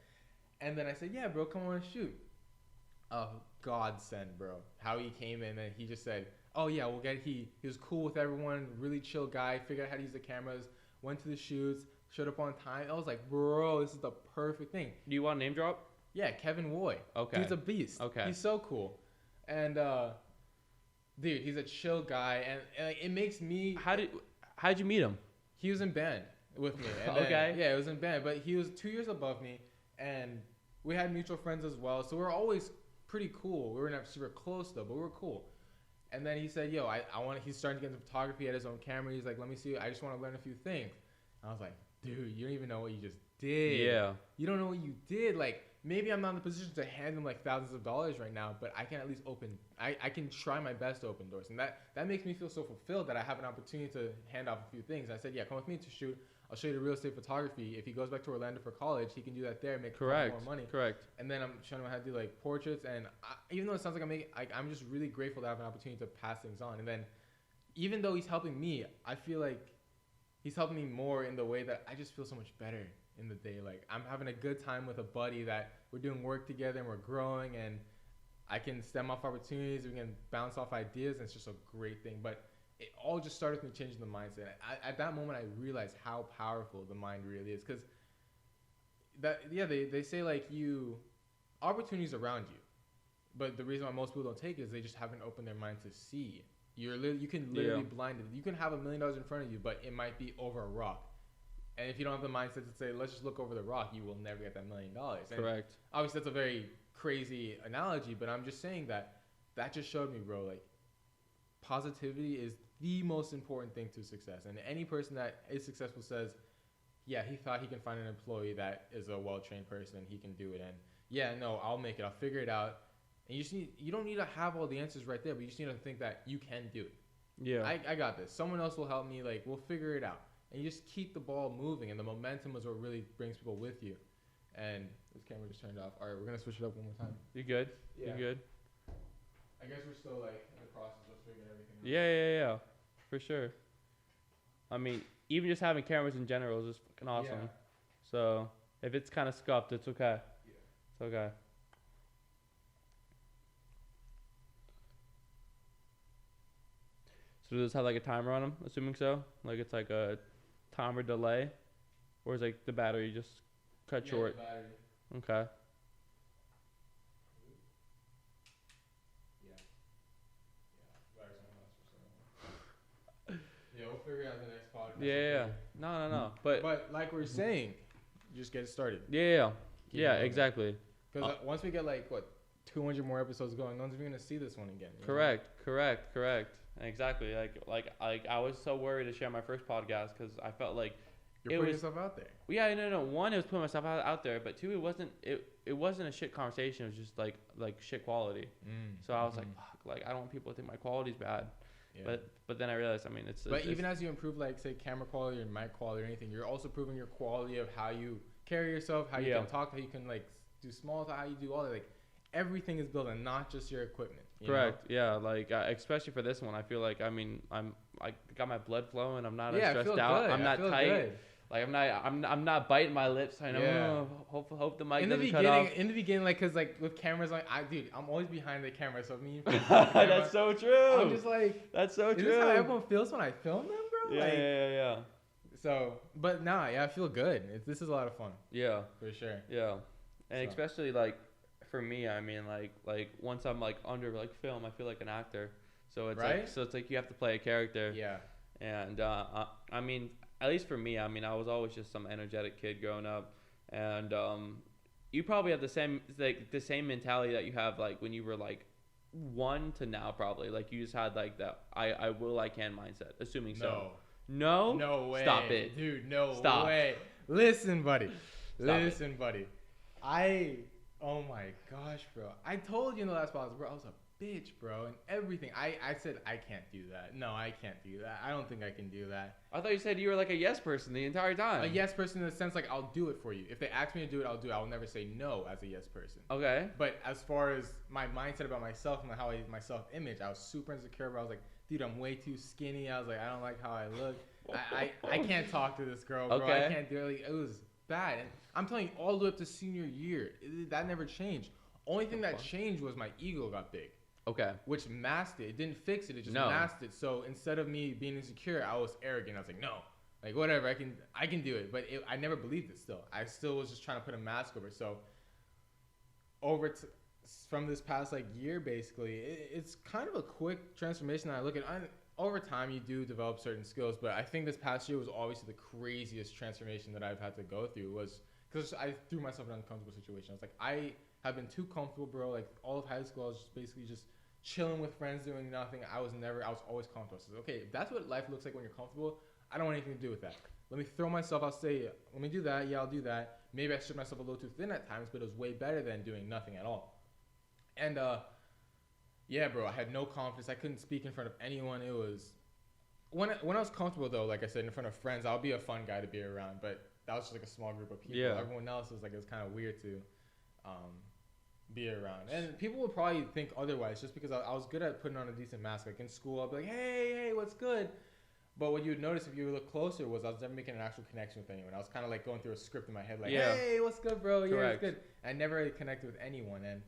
And then I said, yeah, bro, come on and shoot. Oh, godsend, bro. How he came in and he just said, oh yeah, he was cool with everyone, really chill guy, figured out how to use the cameras, went to the shoots, showed up on time. I was like, bro, this is the perfect thing. Do you want to name drop? Yeah, Kevin Woy. Okay. Dude's a beast. Okay. He's so cool. And dude, he's a chill guy, and it makes me. How'd you meet him? He was in band with me. And okay. Yeah, he was in band, but he was 2 years above me, and we had mutual friends as well. So we were always pretty cool. We were not super close though, but we were cool. And then he said, "Yo, I want." He's starting to get into photography. He had his own camera. He's like, "Let me see. I just want to learn a few things." And I was like, "Dude, you don't even know what you just did. Yeah. You don't know what you did. Like." Maybe I'm not in the position to hand them like thousands of dollars right now, but I can at least I can try my best to open doors. And that makes me feel so fulfilled that I have an opportunity to hand off a few things. I said, yeah, come with me to shoot. I'll show you the real estate photography. If he goes back to Orlando for college, he can do that there, make more money. Correct. And then I'm showing him how to do like portraits. And even though it sounds like I'm just really grateful to have an opportunity to pass things on. And then even though he's helping me, I feel like he's helping me more in the way that I just feel so much better in the day. Like I'm having a good time with a buddy that we're doing work together and we're growing, and I can stem off opportunities. We can bounce off ideas, and it's just a great thing. But it all just started with me changing the mindset. At that moment, I realized how powerful the mind really is. Because they say like opportunities around you, but the reason why most people don't take it is they just haven't opened their mind to see. You can literally blind it. You can have $1 million in front of you, but it might be over a rock. And if you don't have the mindset to say, let's just look over the rock, you will never get that $1 million. And Correct. obviously, that's a very crazy analogy, but I'm just saying that just showed me, bro, like, positivity is the most important thing to success. And any person that is successful says, yeah, he thought he can find an employee that is a well-trained person, he can do it. And yeah, no, I'll make it. I'll figure it out. And you don't need to have all the answers right there, but you just need to think that you can do it. Yeah. I got this. Someone else will help me. Like, we'll figure it out. And you just keep the ball moving, and the momentum is what really brings people with you. And this camera just turned off. All right, we're going to switch it up one more time. You good? Yeah. You good? I guess we're still, like, in the process of figuring everything out. Yeah. For sure. I mean, even just having cameras in general is just fucking awesome. Yeah. So, if it's kind of scuffed, it's okay. Yeah. It's okay. So does this have like a timer on them? Assuming so, like it's like a timer delay, or is like the battery just cut short? The battery. Okay. Yeah, we'll figure it out in the next podcast. Yeah. No. But like we're saying, just get it started. Yeah. Keep Yeah. it moving. Exactly. Because once we get like 200 more episodes going, no one's even gonna see this one again. Correct. Exactly. Like I was so worried to share my first podcast because I felt like You're putting yourself out there. Yeah, no. One, it was putting myself out there, but two, it wasn't a shit conversation. It was just like shit quality. So I was like, fuck, like I don't want people to think my quality's bad. Yeah. But then I realized, I mean, it's even as you improve, like say camera quality or mic quality or anything, you're also improving your quality of how you carry yourself, how you can talk, how you can like do small talk, how you do all that. Like everything is built, and not just your equipment. Correct. Yeah. Like especially for this one, I feel like I got my blood flowing. I'm not stressed out. Good. I'm not tight. Good. Like I'm not biting my lips. I know. Hope the mic doesn't cut off. In the beginning, like, cause like with cameras, like I'm always behind the camera. So me, that's so true. I'm just like, that's so true. Is this how everyone feels when I film them, bro? Yeah. So, but nah, yeah, I feel good. This is a lot of fun. Yeah, for sure. Yeah, and especially like for me, I mean, like once I'm like under like film, I feel like an actor. So it's like you have to play a character. Yeah. And I mean, at least for me, I mean, I was always just some energetic kid growing up, and you probably have the same mentality that you have like when you were like 1 to now, probably like you just had like that I can mindset, assuming so. No way. Stop it, dude. No Stop. way. Listen, buddy. Buddy. Oh my gosh, bro. I told you in the last podcast, bro, I was a bitch, bro, and everything. I said I can't do that. No, I can't do that. I don't think I can do that. I thought you said you were like a yes person the entire time. A yes person in the sense like I'll do it for you. If they ask me to do it, I'll do it. I'll never say no as a yes person. Okay. But as far as my mindset about myself and how my self-image, I was super insecure, bro. I was like, dude, I'm way too skinny. I was like, I don't like how I look. I can't talk to this girl, bro. Okay. I can't do it. Like, it was bad. And I'm telling you, all the way up to senior year, that never changed. Only thing that changed was my ego got big. Okay. Which masked it. It didn't fix it. It just masked it. So instead of me being insecure, I was arrogant. I was like, no, like whatever, I can do it. But I never believed it. Still, I still was just trying to put a mask over it. So from this past like year, basically, it's kind of a quick transformation that I look at. Over time, you do develop certain skills, but I think this past year was obviously the craziest transformation that I've had to go through. Was because I threw myself in an uncomfortable situation. I was like, I have been too comfortable, bro. Like all of high school, I was just basically just chilling with friends, doing nothing. I was always comfortable. So okay, if that's what life looks like when you're comfortable, I don't want anything to do with that. Let me throw myself. I'll say, let me do that. Yeah, I'll do that. Maybe I stretched myself a little too thin at times, but it was way better than doing nothing at all. And yeah, bro, I had no confidence. I couldn't speak in front of anyone. It was when I was comfortable though, like I said, in front of friends, I'll be a fun guy to be around. But that was just like a small group of people. Yeah. Everyone else was like, it was kind of weird to be around. And people would probably think otherwise just because I was good at putting on a decent mask. Like in school, I'll be like, hey, what's good? But what you would notice if you look closer was I was never making an actual connection with anyone. I was kind of like going through a script in my head, like, hey, what's good, bro? Yeah, it's good. I never really connected with anyone. And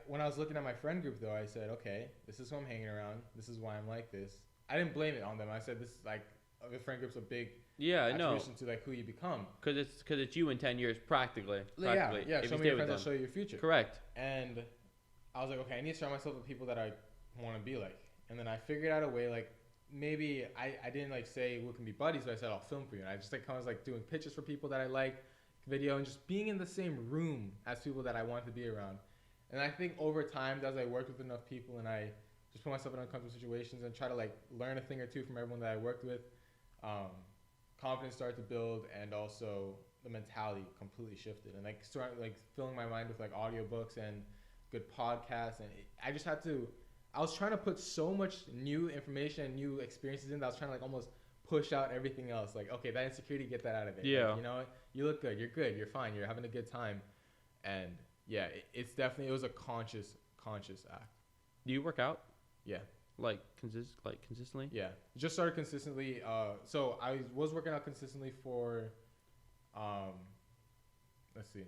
when I was looking at my friend group though, I said, okay, this is who I'm hanging around. This is why I'm like this. I didn't blame it on them. I said this is like the friend group's a big attribution to like who you become. Because it's you in 10 years practically. Yeah. Show me your friends, I'll show you your future. Correct. And I was like, okay, I need to surround myself with people that I want to be like. And then I figured out a way, like maybe I didn't like say we can be buddies, but I said I'll film for you. And I just like kind of like doing pitches for people that I like, video, and just being in the same room as people that I want to be around. And I think over time, as I worked with enough people and I just put myself in uncomfortable situations and try to like learn a thing or two from everyone that I worked with, confidence started to build, and also the mentality completely shifted. And like started like filling my mind with like audiobooks and good podcasts, and I was trying to put so much new information and new experiences in that I was trying to like almost push out everything else. Like, okay, that insecurity, get that out of it. Yeah. Like, you know, you look good, you're fine, you're having a good time. And yeah, it was a conscious act. Do you work out? Yeah. Consistently? Yeah. Just started consistently. So I was working out consistently for, let's see.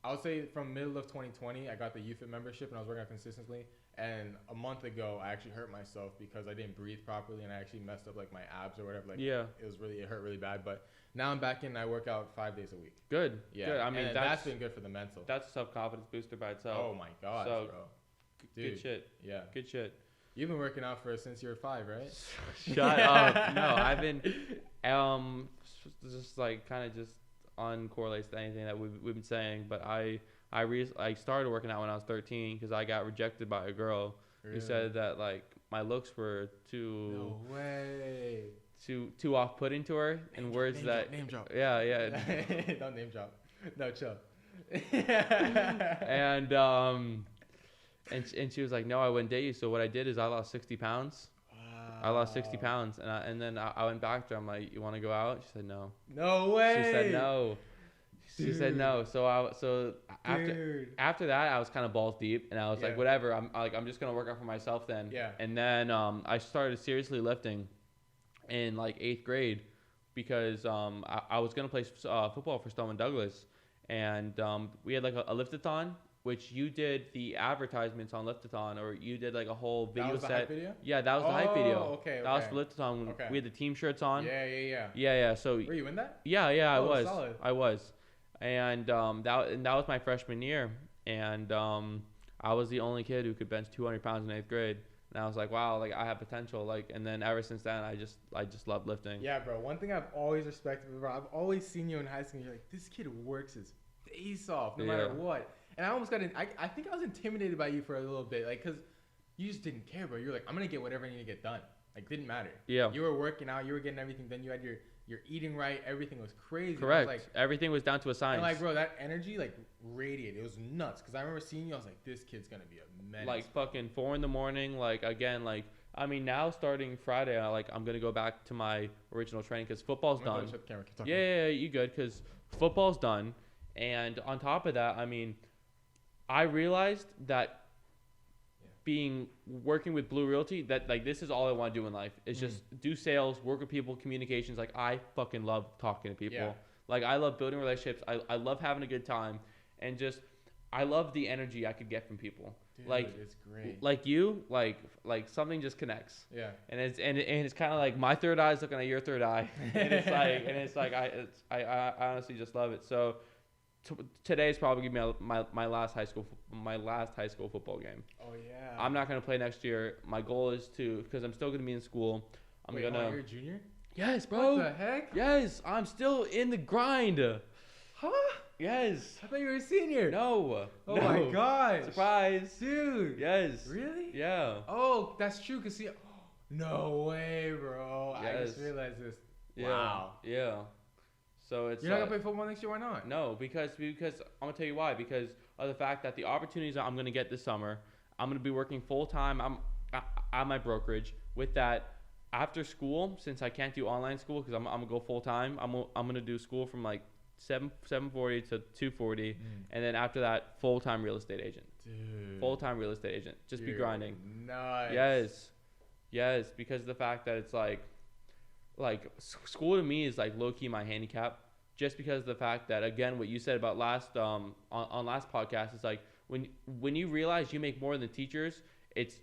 I would say from middle of 2020, I got the UFIT membership and I was working out consistently. And a month ago, I actually hurt myself because I didn't breathe properly and I actually messed up like my abs or whatever. Like, yeah. It hurt really bad. But now I'm back in and I work out 5 days a week. Good. Yeah. Good. I mean, that's been good for the mental. That's a self-confidence booster by itself. Oh my gosh, so, bro. Dude, good shit. Yeah. Good shit. You've been working out since you were 5, right? Shut up. No, I've been, just like kind of just uncorrelates to anything that we've been saying. But I started working out when I was 13 because I got rejected by a girl who said that like my looks were too off-putting to her in words that name drop. Yeah. Don't name drop. No, chill. And she was like, no, I wouldn't date you. So what I did is I lost 60 pounds. Wow. I lost 60 pounds. And then I went back to her. I'm like, you want to go out? She said, no. No way. She said, no. She said, no. So after that, I was kind of balls deep. And I was like, whatever. I'm just going to work out for myself then. Yeah. And then I started seriously lifting in like 8th grade because I was going to play football for Stoneman Douglas. And we had like a lift-a-thon, which you did the advertisements on Lift-a-thon, or you did like a whole video that was set. The hype video? Yeah, that was the hype video. Okay. That was for Lift-a-thon. Okay. We had the team shirts on. Yeah. So were you in that? Yeah, I was. Solid. I was. And that was my freshman year. And I was the only kid who could bench 200 pounds in 8th grade. And I was like, wow, like I have potential. Like, and then ever since then, I just love lifting. Yeah, bro. One thing I've always respected, bro. I've always seen you in high school. You're like, this kid works his face off, no matter what. And I almost I think I was intimidated by you for a little bit, like, cause you just didn't care, bro. You're like, I'm gonna get whatever I need to get done. Like, didn't matter. Yeah. You were working out. You were getting everything done. You had your eating right. Everything was crazy. Correct. Like, everything was down to a science. And like, bro, that energy like radiated. It was nuts. Cause I remember seeing you. I was like, this kid's gonna be a menace. Like fucking 4 a.m. Like again, like. I mean, now starting Friday, I'm going to go back to my original training because football's done. Yeah, you good because football's done. And on top of that, I mean, I realized that working with Blue Realty, that like this is all I want to do in life is just do sales, work with people, communications. Like I fucking love talking to people. Yeah. Like I love building relationships. I love having a good time, and just I love the energy I could get from people. Dude, like it's great. Like you, like something just connects. Yeah. And it's kind of like my third eye is looking at your third eye, and it's like I honestly just love it. So today is probably gonna be my last high school football game. Oh yeah. I'm not gonna play next year. My goal is to, because I'm still gonna be in school. You're a junior? Yes, bro. What the heck? Yes, I'm still in the grind. Huh? Yes. I thought you were a senior. No. Oh my gosh. Surprise. Dude. Yes. Really? Yeah. Oh, that's true. Cause no way, bro. Yes. I just realized this. Yeah. Wow. Yeah. So it's. You're not gonna play football next year? Why not? No, because I'm gonna tell you why. Because of the fact that the opportunities I'm gonna get this summer, I'm gonna be working full time. I'm at my brokerage. With that, after school, since I can't do online school because I'm gonna go full time, I'm gonna do school from like 7:40 to 2:40, and then after that, full-time real estate agent. Dude. Full-time real estate agent. Just be grinding. Nice. Yes, because of the fact that it's like school to me is like low-key my handicap, just because of the fact that, again, what you said about last on last podcast is like when you realize you make more than teachers, it's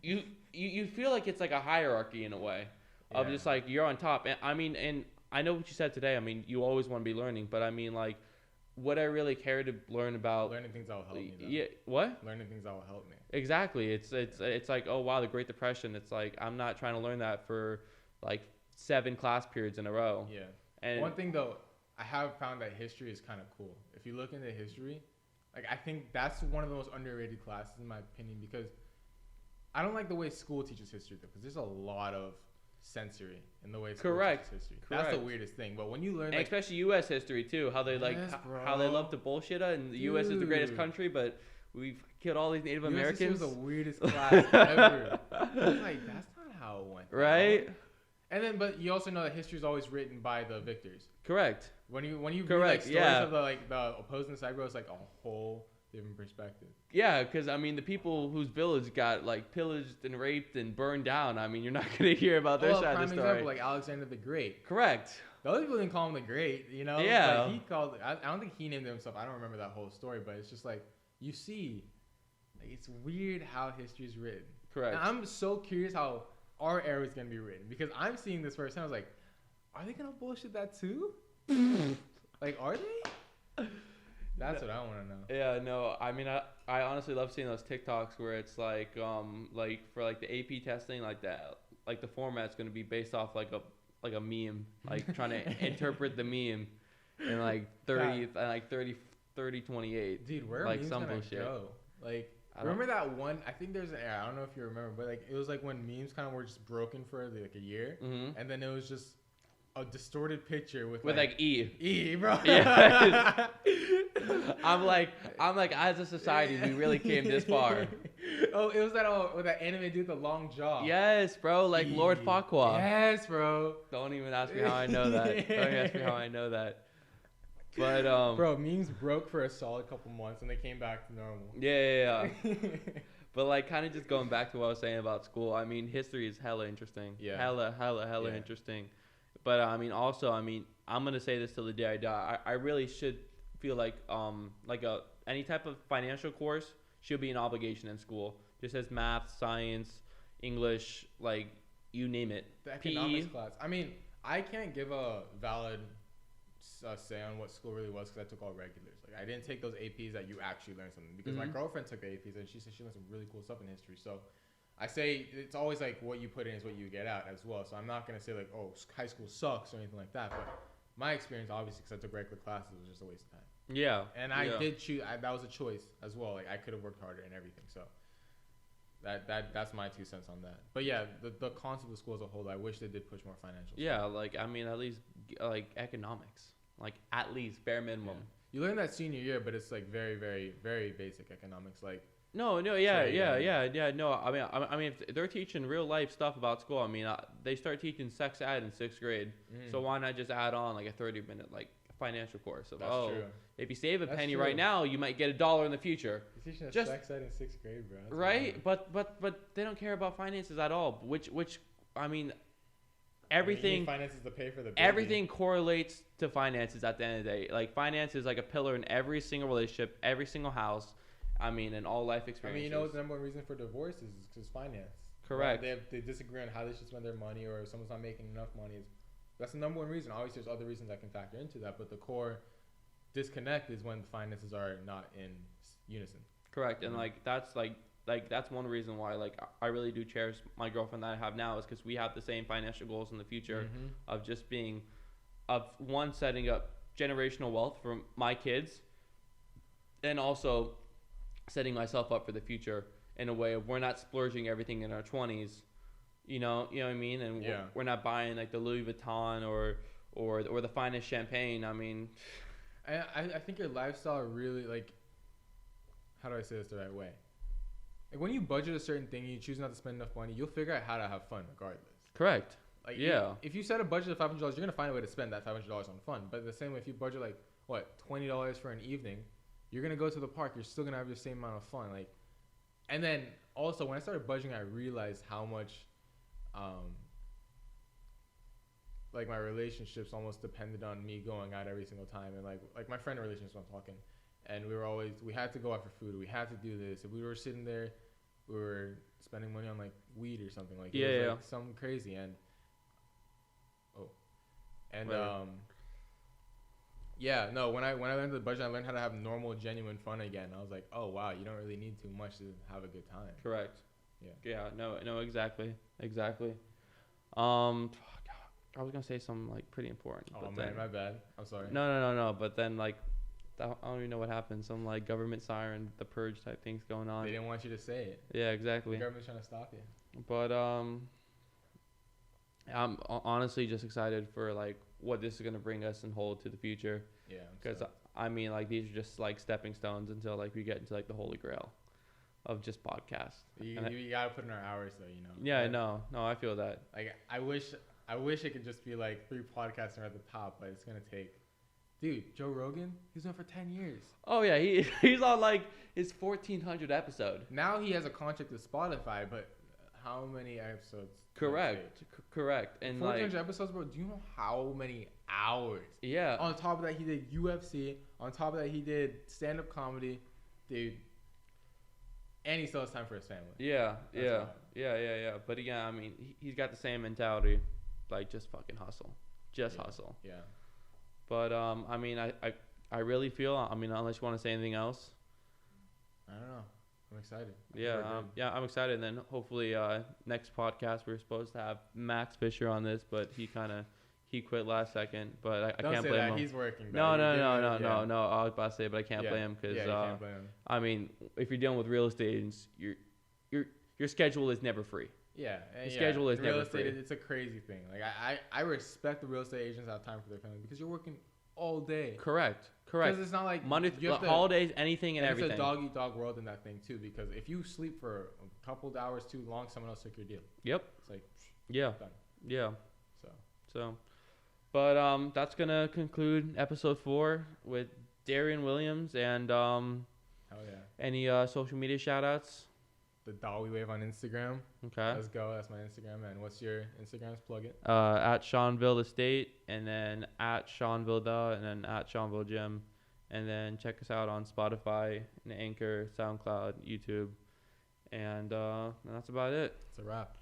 you feel like it's like a hierarchy in a way of just like you're on top. And I know what you said today. I mean, you always want to be learning, but I mean, like, what I really care to learn about learning things that will help me. Though. Yeah, what? Learning things that will help me. Exactly. It's like, oh wow, the Great Depression. It's like I'm not trying to learn that for like 7 class periods in a row. Yeah. And one thing though, I have found that history is kind of cool. If you look into history, like I think that's one of the most underrated classes in my opinion, because I don't like the way school teaches history though, because there's a lot of sensory in the way school teaches history. Correct. That's the weirdest thing. But when you learn, and like, especially U.S. history too, how they how they love to bullshit it, and the U.S. is the greatest country, but we've killed all these Native Americans. This was the weirdest class ever. I was like, that's not how it went. Right. And then, but you also know that history is always written by the victors. Correct. When you read like stories of the opposing side, bro, it's like a whole different perspective. Yeah, because I mean, the people whose village got like pillaged and raped and burned down. I mean, you're not gonna hear about their side of the story. Example, like Alexander the Great. Correct. The other people didn't call him the Great, you know. Yeah. Like, he called. I don't think he named himself. I don't remember that whole story, but it's just like you see, like, it's weird how history is written. Correct. And I'm so curious how our era is gonna be written, because I'm seeing this firsthand. I was like, are they gonna bullshit that too? Like, are they? That's what I want to know. Yeah, no, I mean, I honestly love seeing those TikToks where it's like for like the AP testing, like that, like the format's gonna be based off like a meme, like trying to interpret the meme in like 30/28. Dude, where like memes some gonna bullshit. go? Like, remember that one? I think there's an era. I don't know if you remember, but like it was like when memes kind of were just broken for like a year, and then it was just a distorted picture with like E, bro. Yeah. I'm like, as a society, we really came this far. Oh, it was that with that anime dude with the long jaw. Yes, bro, like Lord Farquaad. Yes, bro. Don't even ask me how I know that. Don't even ask me how I know that. But bro, memes broke for a solid couple months and they came back to normal. Yeah. But like, kind of just going back to what I was saying about school. I mean, history is hella interesting. Yeah. Hella interesting. But I mean, also, I mean, I'm gonna say this till the day I die. I really should feel like any type of financial course should be an obligation in school. Just as math, science, English, like you name it. The economics class. I mean, I can't give a valid say on what school really was because I took all regulars. Like, I didn't take those APs that you actually learn something, because my girlfriend took the APs and she said she learned some really cool stuff in history. So I say it's always like what you put in is what you get out as well. So I'm not going to say like, oh, high school sucks or anything like that. But my experience, obviously, because I took regular classes, was just a waste of time. Yeah. And I did choose. That was a choice as well. Like, I could have worked harder and everything. So that's my 2 cents on that. But yeah, the concept of school as a whole, I wish they did push more financial. Yeah, like, I mean, at least like economics, like at least bare minimum. Yeah. You learn that senior year, but it's like very, very, very basic economics. Like, No. No, I mean, if they're teaching real life stuff about school, I mean, they start teaching sex ed in 6th grade. So why not just add on like a 30-minute like financial course of true. If you save a penny right now, you might get $1 in the future. You're teaching sex ed in 6th grade, bro. That's right? But they don't care about finances at all. Which I mean, everything. You need finances to pay for the baby. Everything correlates to finances at the end of the day. Like, finance is like a pillar in every single relationship, every single house. I mean, in all life experiences. I mean, you know what the number one reason for divorce is because finance. Correct. They disagree on how they should spend their money, or if someone's not making enough money. That's the number one reason. Obviously, there's other reasons that can factor into that, but the core disconnect is when the finances are not in unison. Correct. And that's one reason why like I really do cherish my girlfriend that I have now, is because we have the same financial goals in the future of just being, of one, setting up generational wealth for my kids, and also setting myself up for the future in a way of we're not splurging everything in our 20s, you know what I mean? And we're not buying like the Louis Vuitton or the finest champagne. I mean, I think your lifestyle really, like, how do I say this the right way? Like, when you budget a certain thing, you choose not to spend enough money, you'll figure out how to have fun regardless. Correct. Like, yeah. If you set a budget of $500, you're gonna find a way to spend that $500 on fun. But the same way, if you budget like $20 for an evening, you're gonna go to the park. You're still gonna have your same amount of fun. Like, and then also when I started budgeting, I realized how much, like my relationships almost depended on me going out every single time, and like my friend relationships I'm talking, and we had to go out for food, we had to do this. If we were sitting there, we were spending money on like weed or something, like it was like something crazy. And right. Yeah, no, when I learned the budget, I learned how to have normal, genuine fun again. I was like, oh wow, you don't really need too much to have a good time. Correct. Yeah. No, exactly. I was gonna say something like pretty important. Oh man, my bad. I'm sorry. No. But then like, I don't even know what happened. Some like government siren, the purge type things going on. They didn't want you to say it. Yeah, exactly. The government's trying to stop you. But I'm honestly just excited for like what this is gonna bring us and hold to the future. Yeah. Because I mean, like these are just like stepping stones until like we get into like the holy grail of just podcasts. You gotta put in our hours though, you know. Yeah, I know. No, I feel that. Like I wish it could just be like 3 podcasts at the top, but it's gonna take. Dude, Joe Rogan, he's on for 10 years. Oh yeah, he's on like his 1400 episode. Now he has a contract with Spotify, but how many episodes? Correct. And 1400 like episodes, bro. Do you know how many hours? Yeah. On top of that, he did UFC. On top of that, he did stand-up comedy, dude. And he still has time for his family. Yeah. But again, I mean, he's got the same mentality, like just fucking hustle, hustle. Yeah. But I mean, I really feel. I mean, unless you want to say anything else. I don't know. I'm excited. I'm excited. And then hopefully next podcast we're supposed to have Max Fisher on this, but he quit last second. But I can't blame him. He's working. No. I was about to say, but I can't blame him because you can't blame him. I mean, if you're dealing with real estate agents, your schedule is never free. Yeah, your schedule is never free. It's a crazy thing. Like I respect the real estate agents that have time for their family because you're working all day. Correct. Because it's not like Monday, holidays, anything and everything. It's a dog-eat-dog world in that thing too. Because if you sleep for a couple of hours too long, someone else took your deal. Yep. It's like done. Yeah. So, but that's gonna conclude episode 4 with Darian Williams and hell yeah. Any social media shout outs? The Dolly Wave on Instagram. Okay. Let's go. That's my Instagram. And what's your Instagram? Plug it. At Seanville Estate, and then at Seanville and then at Seanville Gym, and then check us out on Spotify, and Anchor, SoundCloud, YouTube, and that's about it. It's a wrap.